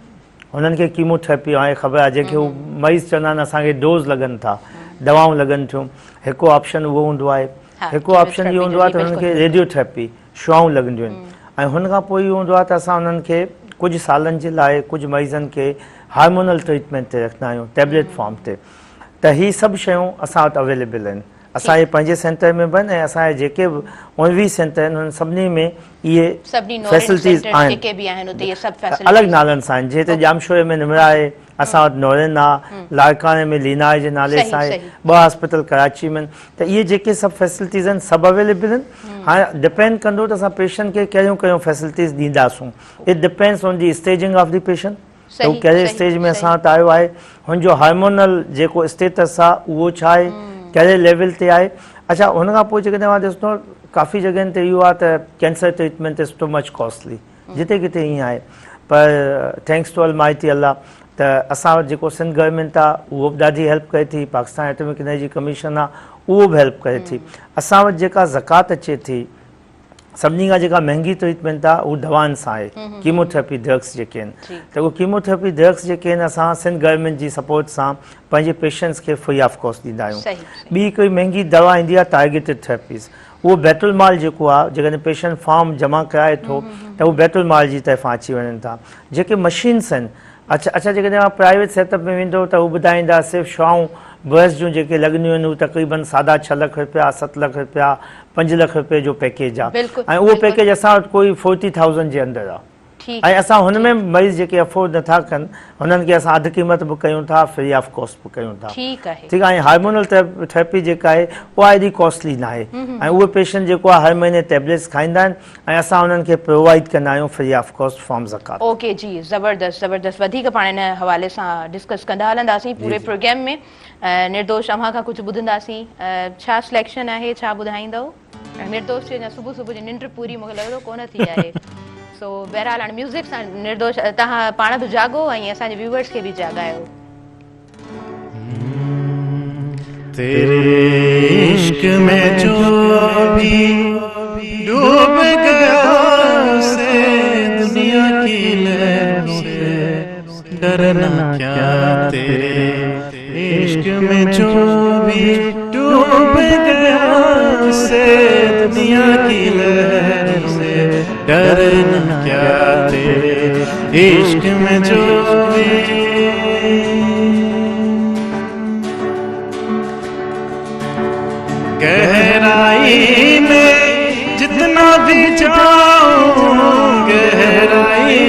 हुननि खे कीमोथेरेपी आहे ख़बर आहे, जेके हू मरीज़ चवंदा आहिनि असांखे डोज़ लॻनि था, दवाऊं लॻनि थियूं। हिकु ऑप्शन उहो हूंदो आहे। हिकु ऑप्शन इहो हूंदो आहे त हुननि खे रेडियोथेरेपी शुआऊं लॻंदियूं आहिनि ऐं हुन खां पोइ इहो हूंदो आहे त असां हुननि खे कुझु सालनि जे लाइ कुझु मरीज़नि खे हार्मोनल ट्रीटमेंट ते रखंदा आहियूं, टैबलेट फॉर्म ते। त हीअ सभु शयूं असां वटि अवेलेबल आहिनि। असांजे पंहिंजे सेंटर में बि आहिनि ऐं असांजे जेके बि 19 सेंटर आहिनि उन्हनि सभिनी में इहे फैसिलिटीज़ आहिनि। अलॻि नालनि सां आहिनि, जीअं त जामशोरे में निमरा आहे, असां वटि नौरन आहे, लाड़काने में लीना जे नाले सां आहे, 2 हॉस्पिटल कराची में आहिनि। त इहे जेके सभु फैसिलिटीज़ आहिनि सभु अवेलेबल आहिनि। हाणे डिपेंड कंदो त असां पेशेंट खे कहिड़ियूं कहिड़ियूं फैसिलिटीज़ ॾींदासूं। It depends on the staging of the patient, त उहो कहिड़े स्टेज में असां वटि आयो आहे, हुनजो हार्मोनल जेको स्टेटस आहे उहो छा आहे, कहिड़े लेवल ते आहे। अच्छा, हुन खां पोइ जेकॾहिं तव्हां ॾिसंदो काफ़ी जॻहियुनि ते इहो आहे त cancer treatment is too much costly, जिते किथे ईअं आहे। पर थैंक्स टू अलमाइटी अल्लाह त असां वटि जेको सिंध गवर्नमेंट आहे उहो बि ॾाढी हेल्प करे थी, पाकिस्तान एटॉमिक एनर्जी कमीशन आहे उहो बि हेल्प करे थी। असां वटि जेका ज़कात अचे थी, सभिनी खां जेका महांगी ट्रीटमेंट आहे उहा दवाउनि सां आहे, कीमोथेरेपी ड्रग्स जेके आहिनि। त उहे कीमोथेरेपी ड्रग्स जेके आहिनि असां सिंध गवर्नमेंट जी सपोर्ट सां पंहिंजे पेशेंट्स खे फ्री ऑफ कॉस्ट ॾींदा आहियूं। ॿी हिकिड़ी महांगी दवा ईंदी आहे टारगेटेड थेरेपीज़, उहो बैतुल माल जेको आहे, जेकॾहिं पेशेंट फॉर्म जमा कराए थो त उहो बैतुल माल जी तरफ़ां अची वञनि था। जेके मशीन्स आहिनि, अच्छा जेकॾहिं तव्हां प्राइवेट सेटअप में वेंदो त उहो ॿुधाईंदा सिर्फ़ु शॉऊं ब्रेस्ट जूं जेके लॻंदियूं आहिनि उहे तक़रीबन साढा 6 लख रुपया, 7 लख रुपया, 5 लख रुपए जो पैकेज आहे ऐं उहो पैकेज असां वटि कोई 40,000 जे अंदरि आहे। ऐं असां हुन में मरीज़ जेके अफोर्ड नथा कनि हुननि खे असां अधु क़ीमत बि कयूं था, फ्री ऑफ कॉस्ट बि कयूं था। ठीकु आहे। ऐं हार्मोनल थेरेपी जेका आहे उहा एॾी कॉस्टली न आहे ऐं उहे पेशेंट जेको आहे हर महीने टैबलेट्स खाईंदा आहिनि ऐं असां हुननि खे प्रोवाइड कंदा आहियूं फ्री ऑफ कॉस्ट फॉर्म ज़कात। ओके जी, ज़बरदस्त ज़बरदस्त। वधीक पाण हिन हवाले सां डिस्कस कंदा हलंदासीं पूरे प्रोग्राम में। निर्दोष अव्हां खां कुझु ॿुधंदासीं, छा सिलेक्शन आहे, छा ॿुधाईंदव? निर्दोष जी अञा सुबुह जी निंड पूरी मूंखे लॻंदो कोन थी आहे। सो बहरहाल हाणे म्यूज़िक सां निर्दोष तव्हां पाण बि जागो ऐं असांजे व्यूअर्स खे बि जागायो। तेरे इश्क में जो भी डूब गया उसे दुनिया की लहरों से डरना क्या। तेरे इश्क में जो भी डूब गया उसे दुनिया की लहरों से डरना क्या। तेरे इश्क में जो भी गहराई में जितना भी जाऊं, गहराई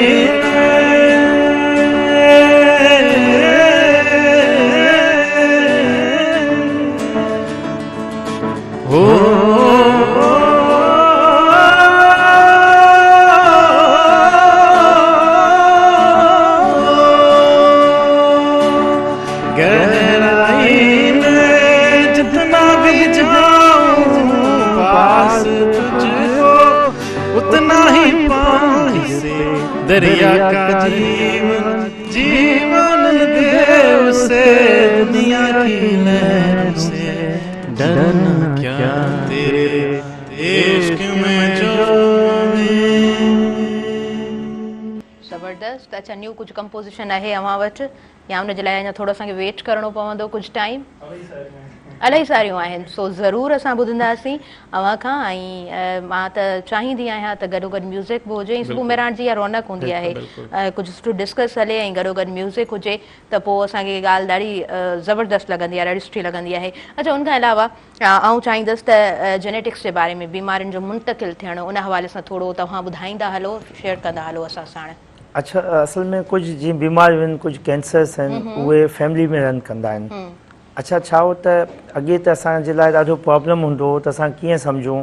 हो गहराई में जितना भी जाऊं पास तुझको उतना ही पानी से दरिया का जीवन जीवन दे उसे दुनिया की लहरों से डरना क्या। तेरे इश्क में जो ज़बरदस्त। अच्छा, न्यू कुझु कंपोज़िशन आहे अव्हां वटि या उनजे लाइ अञा थोरो असांखे वेट करिणो पवंदो कुझु टाइम? इलाही सारियूं आहिनि, सो ज़रूरु असां ॿुधंदासीं अव्हां खां। ऐं मां त चाहींदी आहियां त गॾोगॾु म्यूज़िक बि हुजे। सुबुह मेराण जी इहा रौनक हूंदी आहे, कुझु सुठो डिस्कस हले ऐं गॾोगॾु म्यूज़िक हुजे त पोइ असांखे ॻाल्हि ॾाढी ज़बरदस्त लॻंदी आहे, ॾाढी सुठी लॻंदी आहे। अच्छा, उनखां अलावा आउं चाहींदसि त जेनेटिक्स जे बारे में, बीमारियुनि जो मुंतक़िल थियणु, उन हवाले सां थोरो तव्हां ॿुधाईंदा हलो, शेयर कंदा हलो असां साण। अच्छा, असल में कुझु जीअं बीमारियूं आहिनि, कुझु कैंसर्स आहिनि, उहे फैमिली में रन कंदा आहिनि। अच्छा, छा हो त अॻे त असांजे लाइ ॾाढो प्रॉब्लम हूंदो हो त असां कीअं सम्झूं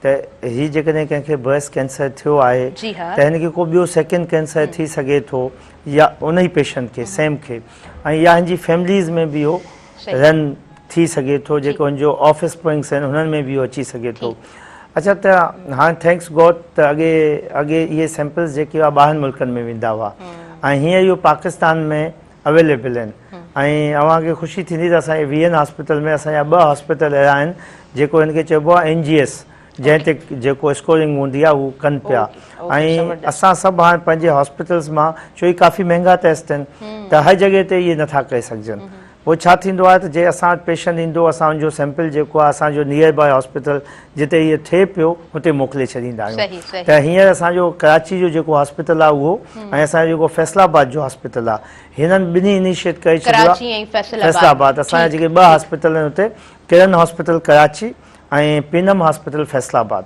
त हीअ जेकॾहिं कंहिंखे ब्रेस्ट कैंसर थियो आहे जी हा। त हिनखे को ॿियो सेकेंड कैंसर थी सघे थो या उन ई पेशेंट खे सेम खे, ऐं या हिनजी फैमिलीज़ में बि इहो रन थी सघे थो, जेको हुनजो ऑफिस स्प्रिंग्स आहिनि हुननि में बि इहो अची सघे थो। अच्छा, त हाणे थैंक्स गॉड त अॻे इहे सैंपल्स जेके हुआ ॿाहिरि मुल्कनि में वेंदा हुआ ऐं हीअं इहो पाकिस्तान में अवेलेबल आहिनि। ऐं अव्हांखे ख़ुशी थींदी त असांजे वीएन हॉस्पिटल में असांजा 2 हॉस्पिटल अहिड़ा आहिनि जेको हिनखे चइबो आहे NGS, जंहिं ते जेको स्कोरिंग हूंदी आहे उहो कनि पिया। ऐं असां सभु हाणे पंहिंजे हॉस्पिटल्स मां, छो ई काफ़ी महांगा टेस्ट आहिनि त हर जॻह ते इहे नथा करे सघजनि, पोइ छा थींदो आहे त जे असां वटि पेशेंट ईंदो असां हुनजो सैंपल जेको आहे असांजो नियर बाय हॉस्पिटल जिते इहो थिए पियो हुते मोकिले छॾींदा आहियूं। त हींअर असांजो कराची जो जेको हॉस्पिटल आहे उहो ऐं असांजो जेको फैसलाबाद जो हॉस्पिटल आहे, हिननि ॿिन्ही इनिशिएट करे छॾियो आहे फैसलाबाद। असांजा जेके 2 हॉस्पिटल आहिनि हुते किरण हॉस्पिटल कराची ऐं पीनम हॉस्पिटल फैसलाबाद,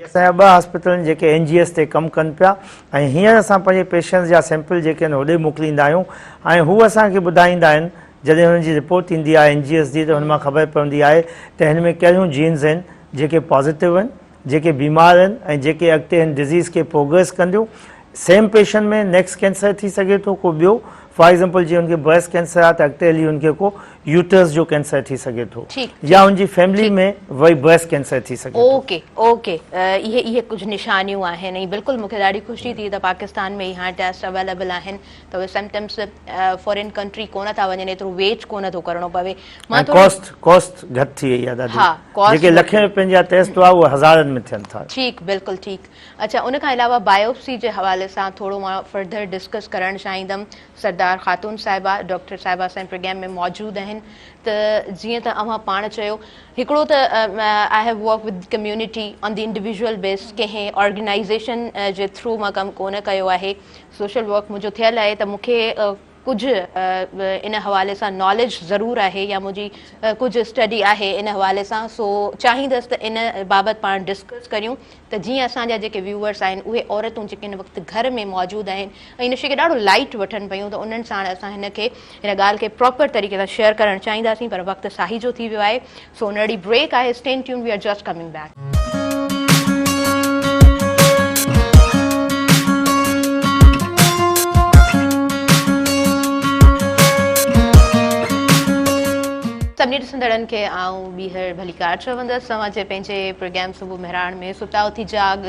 असांजा 2 हॉस्पिटल आहिनि जेके NGS ते कमु कनि पिया। ऐं हींअर असां पंहिंजे पेशेंट्स जा सैंपल जेके आहिनि होॾे मोकिलींदा आहियूं ऐं हू असांखे ॿुधाईंदा आहिनि जॾहिं हुननि जी रिपोर्ट ईंदी आहे NGS जी, त हुन मां ख़बर पवंदी आहे त हिन में कहिड़ियूं जीन्स आहिनि जेके पॉज़िटिव आहिनि, जेके बीमार आहिनि ऐं जेके अॻिते हिन डिज़ीज़ खे प्रोग्रेस कंदियूं। सेम पेशेंट में नेक्स्ट कैंसर थी सघे थो को ॿियो, फॉर एग्ज़ाम्पल जीअं हुनखे ब्रेस्ट कैंसर आहे त अॻिते हली हुनखे को यूटरस जो कैंसर थी सघे थो या हुनजी फैमिली में वरी ब्रेस्ट कैंसर थी सघे थो। ओके ओके, इहे कुझु निशानियूं आहिनि ऐं बिल्कुलु मूंखे ॾाढी ख़ुशी थी त पाकिस्तान में हाणे टेस्ट अवेलेबल आहिनि त उहे सिम्टम्स फॉरेन कंट्री कोन था वञनि, एतिरो वेट कोन थो करिणो पवे। कॉस्ट घटि थी वई आहे ॾाढी, जेके लखें रुपयनि जा टेस्ट हुआ उहे हज़ारनि में थियनि था। ठीकु, बिल्कुलु ठीकु। अच्छा, उन खां अलावा बायोप्सी जे हवाले सां थोरो मां फर्दर डिस्कस करणु चाहींदमि। सरदार ख़ातून साहिबा, डॉक्टर साहिबा असांजे प्रोग्राम में मौजूदु आहिनि। त जीअं त अव्हां पाण चयो, हिकिड़ो त I have work with community on the individual base, कंहिं ऑर्गेनाइज़ेशन जे थ्रू मां कमु कोन कयो आहे, सोशल वर्क मुंहिंजो थियल आहे, त मूंखे कुझु इन हवाले सां नॉलेज ज़रूरु आहे या मुंहिंजी कुझु स्टडी आहे इन हवाले सां। सो चाहींदसि त इन बाबति पाण डिस्कस करियूं त जीअं असांजा जेके व्यूअर्स आहिनि उहे औरतूं जेके हिन वक़्तु घर में मौजूदु आहिनि ऐं इन शइ खे ॾाढो लाइट वठनि पियूं, त उन्हनि सां असां हिन ॻाल्हि खे प्रॉपर तरीक़े सां शेयर करणु चाहींदासीं, पर वक़्तु साही जो थी वियो आहे। सो नड़ी ब्रेक आहे, stay tuned, we are just coming back. सभिनी ॾिसंदड़नि खे आऊं ॿीहर भलीकार चवंदसि। तव्हां जे पंहिंजे प्रोग्राम सुबुह मेहराण में सुता उथी जाग,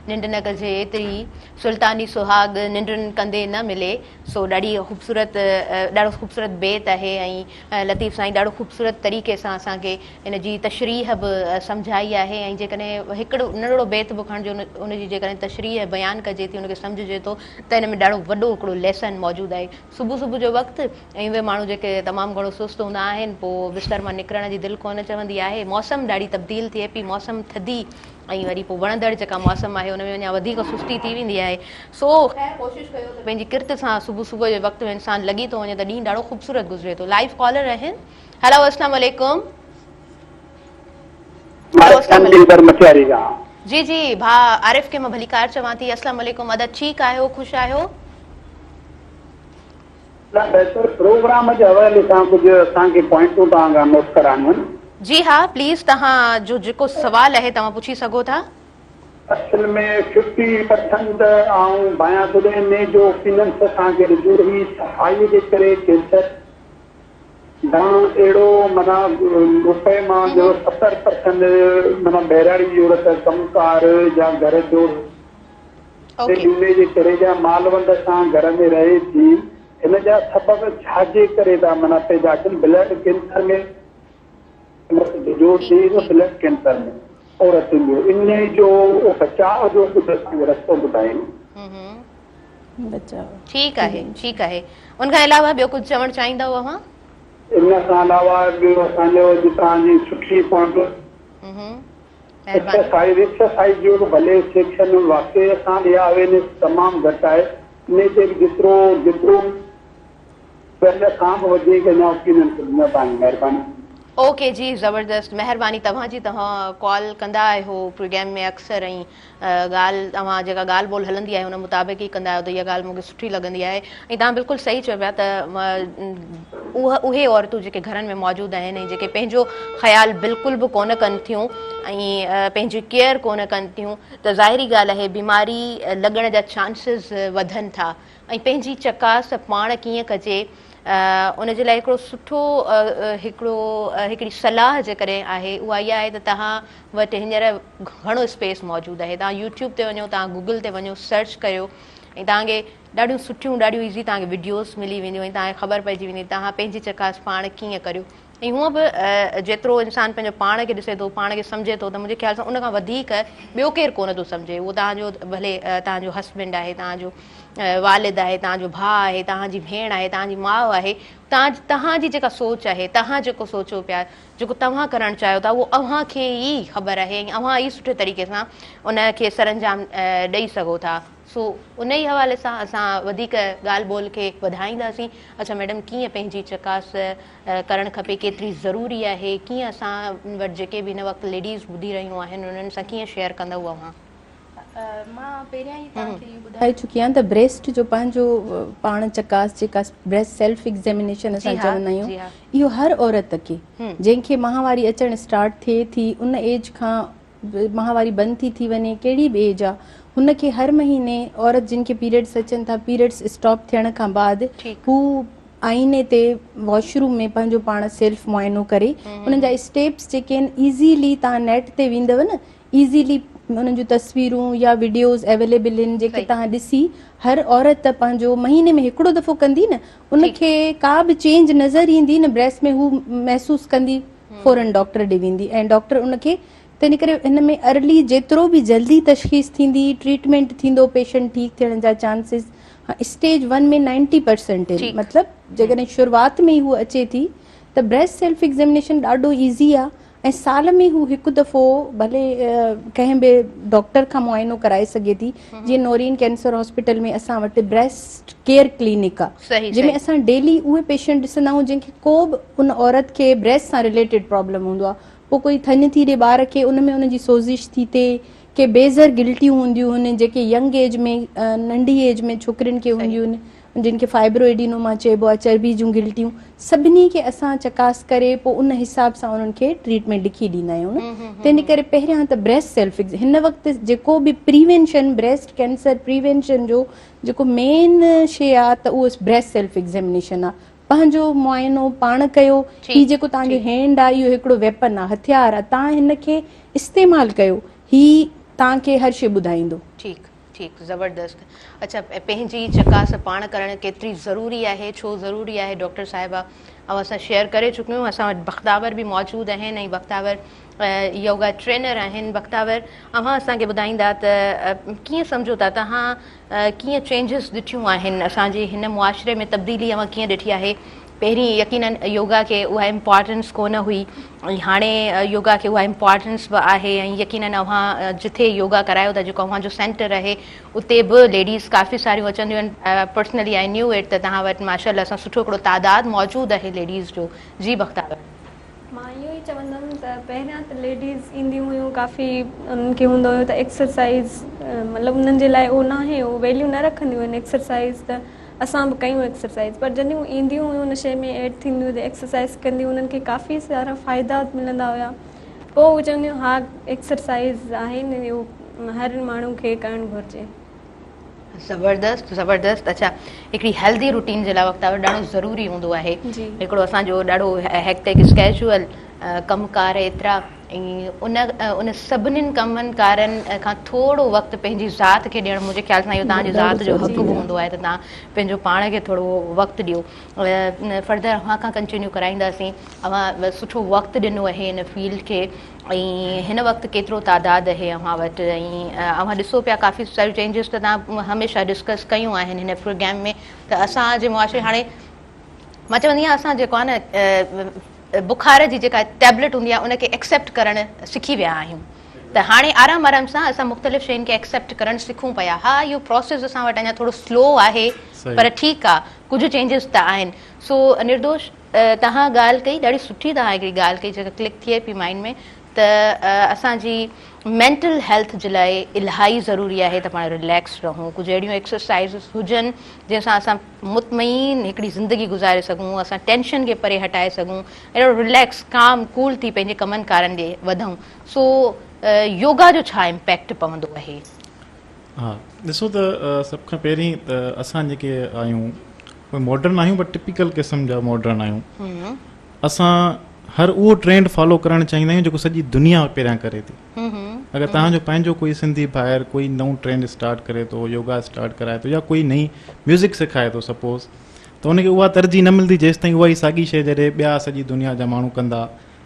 निंड न कजे एतिरी, सुल्तानी सुहाग निंड कंदे न मिले। सो ॾाढो ख़ूबसूरत बेत आहे ऐं लतीफ़ साईं ॾाढो ख़ूबसूरत तरीक़े सां असांखे इन जी तशरीह बि सम्झाई आहे। ऐं जेकॾहिं हिकिड़ो नंढिड़ो बेत बि खणिजो, उनजी जेकॾहिं तशरीह बयानु कजे थी, उनखे सम्झिजे थो त हिन में ॾाढो वॾो हिकिड़ो लेसन मौजूदु आहे। सुबुह जो वक़्तु ऐं उहे माण्हू जेके तमामु घणो सुस्तु हूंदा आहिनि, पोइ बिस्तर मां निकिरण जी दिलि कोन चवंदी आहे। मौसम ॾाढी तब्दील थिए पई, मौसम थधी ऐं वरी पोइ वणंदड़ जेका मौसम आहे उन में अञा वधीक सुस्ती थी वेंदी आहे। सो कोशिशि कयो त पंहिंजी किरत सां सुबुह जे वक़्त में इंसानु लॻी थो वञे त ॾींहुं ॾाढो ख़ूबसूरत गुज़रे थो। लाइव कॉलर आहिनि। हेलो, अस्सलाम वालेकुम। जी जी भा आरिफ खे मां भलीकार चवां थी। अस्सलाम वालेकुम। अदब ठीकु आहियो, ख़ुशि आहियो? प्रोग्राम जे हवाले सां कुझु असांखे पॉइंटूं तव्हां नोट कराइणियूं आहिनि। जी हा, प्लीज़ तव्हां जो जेको सवाल आहे तव्हां पुछी सघो था। असल में 50% ऐं बाया खुदे में जो ओपिनियंस असांखे रिजू हुई सफ़ाई जे करे कैंसर घणो अहिड़ो माना रुपए मां जो 70% माना बहिराड़ी जरूरत कमकार या घर जो जे करे जा मालवंड सां घर में रहे थी, हिन जा सबब छाजे करे था माना पैदा कनि? ब्लड कैंसर में जो ब्लड कैंसर में औरतुनि जो इन जो बचाव जो रस्तो ॿुधाइनि। ठीकु आहे, ठीकु आहे। उन खां अलावा ॿियो कुझु चवणु चाहींदा अव्हां? इन खां अलावा ॿियो असांजो तव्हांजी सुठी पॉइंट एक्सरसाइज जो भले सेक्शन वाकई असां ॾे अवेयरनेस तमामु घटि आहे। इन ते जेतिरो पहले खां बि वधीक अञा ओपिनियन ॾींदा तव्हांजी महिरबानी। ओके जी, ज़बरदस्त, महिरबानी तव्हांजी। तव्हां कॉल कंदा आहियो प्रोग्राम में अक्सर, ऐं ॻाल्हि तव्हां जेका ॻाल्हि ॿोल हलंदी आहे उन मुताबिक़ ई कंदा आहियो, त इहा ॻाल्हि मूंखे सुठी लॻंदी आहे। ऐं तव्हां बिल्कुलु सही चयो पिया त उहे औरतूं जेके घरनि में मौजूदु आहिनि ऐं जेके पंहिंजो ख़्यालु बिल्कुलु बि कोन कनि थियूं ऐं पंहिंजी केयर कोन कनि थियूं, त ज़ाहिरी ॻाल्हि आहे बीमारी लॻण जा चांसिस वधनि था। ऐं पंहिंजी चकास पाण कीअं कजे, उन जे लाइ हिकिड़ो सुठो हिकिड़ी सलाह जेकॾहिं आहे उहा इहा आहे त तव्हां वटि हींअर घणो स्पेस मौजूदु आहे। तव्हां यूट्यूब ते वञो, तव्हां गूगल ते वञो, सर्च कयो ऐं तव्हांखे ॾाढियूं सुठियूं ॾाढियूं ईज़ी तव्हांखे वीडियोस मिली वेंदियूं ऐं तव्हांखे ख़बर पइजी वेंदी तव्हां पंहिंजी चकास पाण कीअं करियो। ऐं हूअं बि जेतिरो इंसानु पंहिंजो पाण खे ॾिसे थो, पाण खे सम्झे थो, त मुंहिंजे ख़्याल सां उन खां वधीक ॿियो केरु कोन थो सम्झे। उहो तव्हांजो भले तव्हांजो हस्बैंड आहे, तव्हांजो वालिद आहे, तव्हांजो भाउ आहे, तव्हांजी भेण आहे, तव्हांजी माउ आहे, तव्हांजी जेका सोच आहे, तव्हां जेको सोचो पिया, जेको तव्हां करणु चाहियो था, उहो अव्हांखे ई ख़बर आहे ऐं अव्हां ई सुठे तरीक़े सां उनखे सरअंजाम ॾेई सघो था। सो उन ई हवाले सां असां वधीक ॻाल्हि ॿोल खे वधाईंदासीं। अच्छा मैडम, कीअं पंहिंजी चकास करणु खपे, केतिरी ज़रूरी आहे, कीअं असां वटि जेके बि हिन वक़्तु लेडीज़ ॿुधी रहियूं आहिनि उन्हनि सां कीअं शेयर कंदव अव्हां? मां पहिरियां ई तव्हांखे ॿुधाए चुकी आहियां त ब्रेस्ट जो पंहिंजो पाण चकास जेका ब्रेस्ट सेल्फ एग्ज़ामिनेशन असां चवंदा आहियूं, इहो हर औरत खे जंहिंखे माहवारी अचणु स्टार्ट थिए थी, उन एज खां माहवारी बंदि थी वञे, कहिड़ी बि एज आहे, हुनखे हर महीने औरत जिन खे पीरियड्स अचनि था, पीरियड्स स्टॉप थियण खां बाद हू आईने ते वॉशरूम में पंहिंजो पाण सेल्फ मुआइनो करे उन्हनि जा स्टेप्स जेके आहिनि ईज़ीली तव्हां नेट ते वेंदव न, ईज़ीली उन्हनि जूं तस्वीरूं या वीडियोज़ अवेलेबल आहिनि जेके तव्हां ॾिसी हर औरत पंहिंजो महीने में हिकिड़ो दफ़ो कंदी न, उनखे का बि चेंज नज़र ईंदी न ब्रेस्ट में, हू महसूसु कंदी, फौरन डॉक्टर ॾे वेंदी ऐं डॉक्टर उनखे तंहिं करे हिन में अर्ली जेतिरो बि जल्दी तशख़ीस थींदी, ट्रीटमेंट थींदो, पेशेंट ठीकु थियण जा चांसिस स्टेज 1 में 90% आहिनि। मतिलबु जेकॾहिं शुरूआति में ई हू अचे थी त ब्रेस्ट सेल्फ एग्ज़ामिनेशन ॾाढो ईज़ी आहे ऐं साल में हू हिकु दफ़ो भले कंहिं बि डॉक्टर खां मुआइनो कराए सघे थी। जीअं नोरीन कैंसर हॉस्पिटल में असां वटि ब्रेस्ट केयर क्लिनिक आहे जंहिंमें असां डेली उहे पेशेंट ॾिसंदा आहियूं जंहिंखे को बि उन औरत खे ब्रेस्ट सां रिलेटेड प्रॉब्लम हूंदो आहे। पोइ कोई थञ थी ॾे ॿार खे, उन में उनजी सोज़िश थी थिए, के बेज़र गिल्टियूं हूंदियूं आहिनि जेके यंग एज में नंढी एज में छोकिरियुनि खे हूंदियूं आहिनि, जिन खे फाइब्रोएडिनोमा चइबो आहे, चर्बी जूं गिल्टियूं, सभिनी खे असां चकास करे पोइ उन हिसाब सां उन्हनि खे ट्रीटमेंट लिखी ॾींदा आहियूं न। तंहिं करे पहिरियां त ब्रेस्ट सेल्फ हिन वक़्तु जेको बि प्रिवेंशन, ब्रेस्ट कैंसर प्रिवेंशन जो जेको मेन शइ आहे त उहो ब्रेस्ट सेल्फ एग्ज़ामिनेशन आहे। पंहिंजो मुआइनो पाण कयो, हीउ जेको तव्हांजो हैंड आहे इहो हिकिड़ो वेपन आहे, हथियार आहे, तव्हां हिन खे इस्तेमालु कयो, हीउ तव्हांखे हर शइ ॿुधाईंदो। ठीकु ठीकु, ज़बरदस्त। अच्छा, पंहिंजी चकास पाण करणु केतिरी ज़रूरी आहे, छो ज़रूरी आहे, डॉक्टर साहिबा ऐं असां शेयर करे चुकियूं। असां वटि बख़्तावर बि मौजूदु आहिनि ऐं बख़्तावर योगा ट्रेनर आहिनि। बख़्तावर, अव्हां असांखे ॿुधाईंदा त कीअं सम्झो था तव्हां, कीअं चेंजिस ॾिठियूं आहिनि असांजे हिन मुआशिरे में, तब्दीली अव्हां कीअं ॾिठी आहे? पहिरीं यकीनन योगा खे उहा इम्पॉर्टेंस कोन हुई ऐं हाणे योगा खे उहा इम्पॉर्टेंस बि आहे ऐं यकीनन अव्हां जिथे योगा करायो था, जेको अव्हांजो सेंटर आहे, उते बि लेडीज़ काफ़ी सारियूं अचंदियूं आहिनि। पर्सनली आई न्यू इट त तव्हां वटि माशाअल्लाह सां सुठो हिकिड़ो तादाद मौजूदु आहे लेडीज़ जो। जी बख़्तावर, मां इहो ई चवंदमि त पहिरियां त लेडीज़ ईंदियूं हुयूं, काफ़ी उन्हनि खे हूंदो हुयो त एक्सरसाइज़ मतिलबु उन्हनि जे लाइ उहो न आहे, उहो वैल्यू न रखंदियूं आहिनि एक्सरसाइज़, त असां बि कयूं एक्सरसाइज़। पर जॾहिं हू ईंदियूं हुयूं उन शइ में एड थींदियूं त एक्सरसाइज़ कंदियूं, उन्हनि खे काफ़ी सारा फ़ाइदा मिलंदा हुया। पोइ उहे चवंदियूं हा एक्सरसाइज़ आहे न, इहो हर माण्हू खे करणु घुरिजे। ज़बरदस्त ज़बरदस्त। अच्छा, हिकिड़ी हेल्दी रूटीन जे लाइ वक़्तु ॾाढो ज़रूरी हूंदो आहे। हिकिड़ो असांजो ॾाढो हेक्टिक स्केजुअल कमकार एतिरा, ऐं उन सभिनीनि कमनि कारनि खां थोरो वक़्तु पंहिंजी ज़ात खे ॾियणु, मुंहिंजे ख़्याल सां इहो तव्हांजी ज़ात जो हक़ बि हूंदो आहे त तव्हां पंहिंजो पाण खे थोरो वक़्तु ॾियो। फर्दर अव्हां खां कंटिन्यू कराईंदासीं। अव्हां सुठो वक़्तु ॾिनो आहे हिन फील्ड खे ऐं हिन वक़्तु केतिरो तादाद आहे अव्हां वटि, ऐं अव्हां ॾिसो पिया काफ़ी सारियूं चेंजिस त तव्हां हमेशह डिस्कस कयूं आहिनि हिन प्रोग्राम में। त असांजे मुआशिरे हाणे मां चवंदी आहियां असां जेको आहे न बुखार जी जेका टैबलेट हूंदी आहे उनखे एक्सेप्ट करणु सिखी विया आहियूं। त हाणे आराम आराम सां असां मुख़्तलिफ़ शयुनि खे एक्सेप्ट करणु सिखूं पिया। हा, इहो प्रोसेस असां वटि अञा थोरो स्लो आहे, पर ठीकु आहे, कुझु चेंजिस त आहिनि। सो निर्दोष, तव्हां ॻाल्हि कई ॾाढी सुठी तव्हां हिकिड़ी ॻाल्हि कई जेका क्लिक थिए पई माइंड में त असांजी मेंटल हेल्थ जे लाइ इलाही ज़रूरी आहे त पाण रिलैक्स रहूं, कुझु अहिड़ियूं एक्सरसाइज़िस हुजनि जंहिंसां असां मुतमईन हिकिड़ी ज़िंदगी गुज़ारे सघूं, असां टेंशन खे परे हटाए सघूं, अहिड़ो रिलैक्स काम कूल थी पंहिंजे कमनि कारनि ॾे वधूं। सो योगा जो छा इम्पैक्ट पवंदो आहे? हा, ॾिसो त सभ खां पहिरीं त असां जेके आहियूं कोई मॉडर्न आहियूं बट टिपिकल क़िस्म जा मॉडर्न आहियूं। असां हर उहो ट्रेंड फॉलो करणु चाहींदा आहियूं जेको सॼी दुनिया पहिरियां करे थी। अगरि तव्हांजो पंहिंजो कोई सिंधी ॿाहिरि कोई नओं ट्रेंड स्टार्ट करे थो, योगा स्टार्ट कराए थो या कोई नई म्यूज़िक सिखाए थो सपोज़, त उनखे उहा तरजीह न मिलंदी जेसि ताईं उहा ई साॻी शइ जॾहिं ॿिया सॼी दुनिया जा माण्हू कंदा,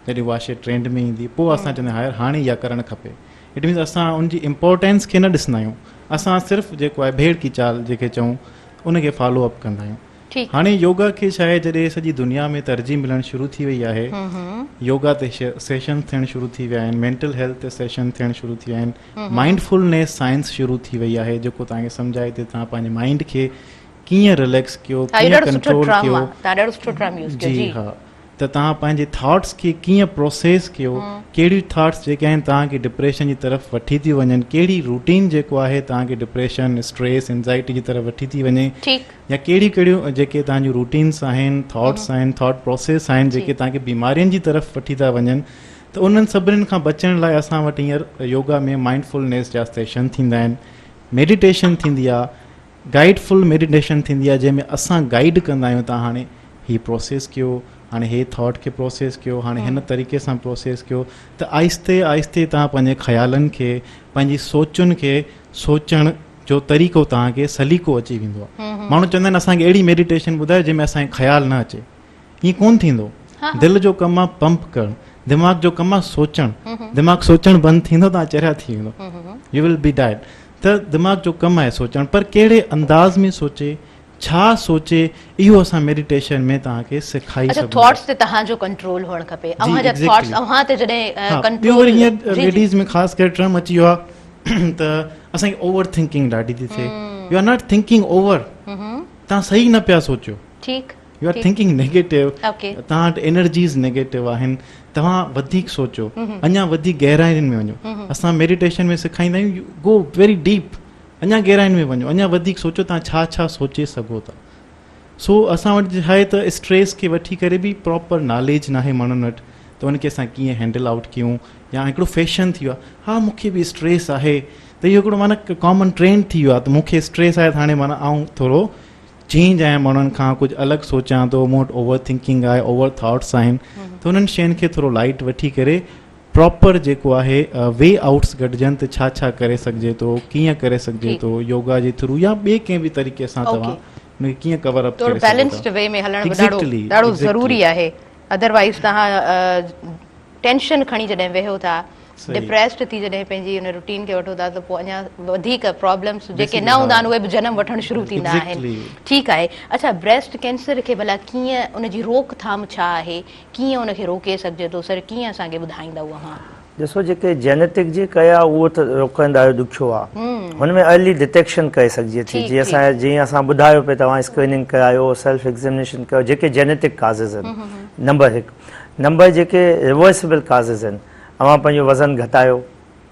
जॾहिं उहा शइ ट्रेंड में ईंदी, पोइ असां चवंदा आहियूं हाणे इहा करणु खपे। इट मीन्स असां उनजी इम्पोर्टेंस खे न ॾिसंदा आहियूं, असां सिर्फ़ु जेको आहे भेड़ की चाल जेके चऊं उनखे फॉलो अप कंदा आहियूं। हाणे योगा खे छा आहे जॾहिं सॼी दुनिया में तरजीह मिलणु शुरू थी वई आहे, योगा ते सेशन थियणु शुरू थी विया आहिनि, मेंटल हेल्थ ते सेशन थियणु शुरू थी विया आहिनि, माइंडफुलनेस साइंस शुरू थी वई आहे जेको तव्हांखे सम्झाए थी तव्हां पंहिंजे माइंड खे कीअं रिलैक्स कयो, कीअं कंट्रोल कयो। जी हा, त तव्हां पंहिंजे थॉट्स खे कीअं प्रोसेस कयो, कहिड़ियूं थॉट्स जेके आहिनि तव्हांखे डिप्रेशन जी तरफ़ वठी थी वञनि, कहिड़ी रूटीन जेको आहे तव्हांखे डिप्रेशन स्ट्रेस एंज़ाइटी जी तरफ़ वठी थी वञे, या कहिड़ियूं कहिड़ियूं जेके तव्हांजूं रूटीन्स आहिनि, थॉट्स आहिनि, थॉट प्रोसेस आहिनि जेके तव्हांखे बीमारियुनि जी तरफ़ वठी था वञनि, त उन्हनि सभिनीनि खां बचण लाइ असां वटि हींअर योगा में माइंडफुलनेस जा सेशन थींदा आहिनि, मेडिटेशन थींदी आहे, गाइडफुल मेडिटेशन थींदी आहे जंहिंमें असां गाइड कंदा आहियूं तव्हां हाणे हीअ प्रोसेस कयो, हाणे हे थॉट खे प्रोसेस कयो, हाणे हिन तरीक़े सां प्रोसेस कयो, त आहिस्ते आहिस्ते तव्हां पंहिंजे ख़्यालनि खे पंहिंजी सोचुनि खे सोचण जो तरीक़ो तव्हांखे सलीक़ो अची वेंदो आहे। माण्हू चवंदा आहिनि असांखे अहिड़ी मेडिटेशन ॿुधायो जंहिंमें असांखे ख़्यालु न अचे, ईअं कोन थींदो। दिलि जो कमु आहे पंप करणु, दिमाग़ जो कमु आहे सोचणु, दिमाग़ सोचणु बंदि थींदो तव्हां चरिया थी वेंदो, यू विल बी डाइड। त दिमाग़ जो कमु आहे सोचणु, पर कहिड़े अंदाज़ में सोचे, छा सोचे, इहो असां मेडिटेशन में तव्हांखे सेखारी सघूं। थॉट्स ते तव्हांजो कंट्रोल हुअणु खपे, अव्हां जा थॉट्स अव्हां ते जॾहिं कंट्रोल। हींअर लेडीज़ में ख़ासि करे टर्म अची वियो आहे त असांखे ओवर थिंकिंग ॾाढी थी थिए। You are not thinking over, तव्हां सही न पिया सोचियो, यू आर थिंकिंग नेगेटिव, तव्हां वटि एनर्जीज़ नेगेटिव आहिनि, तव्हां वधीक सोचो, अञा वधीक गहराइयुनि में वञो। असां मेडिटेशन में सेखारींदा आहियूं यू गो वेरी डीप, अञा गहराइयुनि में वञो, अञा वधीक सोचो तव्हां छा छा सोचे सघो था। सो असां वटि छा आहे त स्ट्रेस खे वठी करे बि प्रॉपर नॉलेज न आहे माण्हुनि वटि, त उनखे असां कीअं हैंडल आउट कयूं। या हिकिड़ो फैशन थी वियो आहे, हा मूंखे बि स्ट्रेस आहे, त इहो हिकिड़ो माना कॉमन ट्रेंड थी वियो आहे, त मूंखे स्ट्रेस आहे त हाणे माना आउं थोरो चेंज आहियां माण्हुनि खां, कुझु अलॻि सोचां थो, मूं वटि ओवर थिंकिंग आहे, ओवर थॉट्स आहिनि, त उन्हनि शयुनि खे थोरो लाइट वठी करे प्रॉपर जेको आहे वे आउट्स गॾिजनि त छा छा करे सघिजे थो, कीअं करे सघिजे थो योगा जे थ्रू या ॿिए कंहिं बि तरीक़े सां तव्हां उनखे कीअं कवर अप करे सघो था। बैलेंस्ड वे में हलणु ॾाढो ज़रूरी आहे, अदरवाइज़ तव्हां टेंशन खणी जॾहिं वेहो था, डिप्रेस्ड थी जॾहिं पंहिंजी उन रूटीन खे वठो था, त पोइ अञा वधीक प्रॉब्लम्स जेके न हूंदा आहिनि उहे बि जनम वठणु शुरू थींदा आहिनि। ठीकु आहे, अच्छा ब्रेस्ट कैंसर खे भला कीअं उनजी रोकथाम छा आहे, कीअं उनखे रोके सघिजे थो, सर कीअं असांखे ॿुधाईंदा उहा? ॾिसो जेके जेनेटिक जी कया उहो त रोकणु ॾाढो ॾुखियो आहे, हुनमें अर्ली डिटेक्शन करे सघिजे थी। जीअं असां ॿुधायो पिए तव्हां स्क्रीनिंग करायो, सेल्फ एग्ज़ामिनेशन कयो, जेके जेनेटिक काज़िस आहिनि नंबर 1। नंबर जेके रिवर्सिबल काज़िस आहिनि, अव्हां पंहिंजो वज़न घटायो,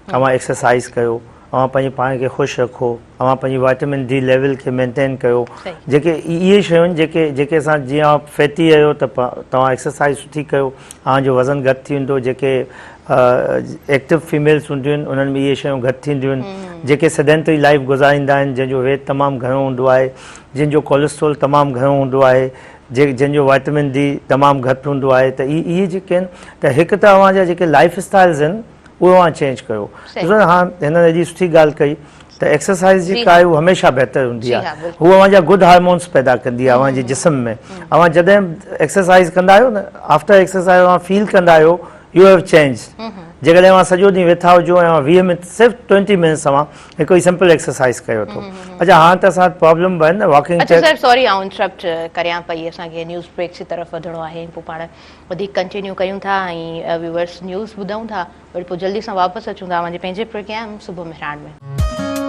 अव्हां एक्सरसाइज़ कयो, अव्हां पंहिंजे पाण खे ख़ुशि रखो, अव्हां पंहिंजी विटामिन डी लेवल खे मेंटेन कयो, जेके इहे शयूं जेके असां जीअं फैटी आहियो त तव्हां एक्सरसाइज़ सुठी कयो, तव्हांजो वज़न घटि थी वेंदो। जेके एक्टिव फीमेल्स हूंदियूं आहिनि उन्हनि में इहे शयूं घटि थींदियूं आहिनि। जेके सेडेंटरी लाइफ गुज़ारींदा आहिनि, जंहिंजो वेट तमामु घणो हूंदो आहे, जंहिंजो कोलेस्ट्रोल तमामु घणो हूंदो आहे, जंहिंजो विटामिन डी तमामु घटि हूंदो आहे, त इहे जेके आहिनि त हिकु त अव्हां जा जेके लाइफ स्टाइल्स आहिनि उहे अव्हां चेंज कयो। ॾिसो हा, हिन एॾी सुठी ॻाल्हि कई त एक्सरसाइज़ जेका आहे उहा हमेशह बहितर हूंदी आहे, हूअ अव्हां जा गुड हार्मोन्स पैदा कंदी आहे अव्हां जे जिस्म में। अव्हां जॾहिं एक्सरसाइज़ कंदा आहियो न, आफ्टर एक्सरसाइज़ अव्हां फील कंदा आहियो यू हैव चेंज। जेकॾहिं अव्हां सॼो ॾींहुं वेठा हुजो ऐं 20 मिनट सिर्फ़ु 20 मिनट्स अव्हां हिकिड़ी सिंपल एक्सरसाइज़ कयो थो। अच्छा हाणे त असां प्रॉब्लम बि आहे न वॉकिंग। अच्छा सर सॉरी आउं इंटरप्ट करियां पई, असांखे न्यूज़ ब्रेक जी तरफ़ वधिणो आहे, पोइ पाण वधीक कंटिन्यू कयूं था ऐं व्यूअर्स न्यूज़ ॿुधूं था, वरी पोइ जल्दी सां वापसि अचूं था पंहिंजे प्रोग्राम सुबुह मेहरान में।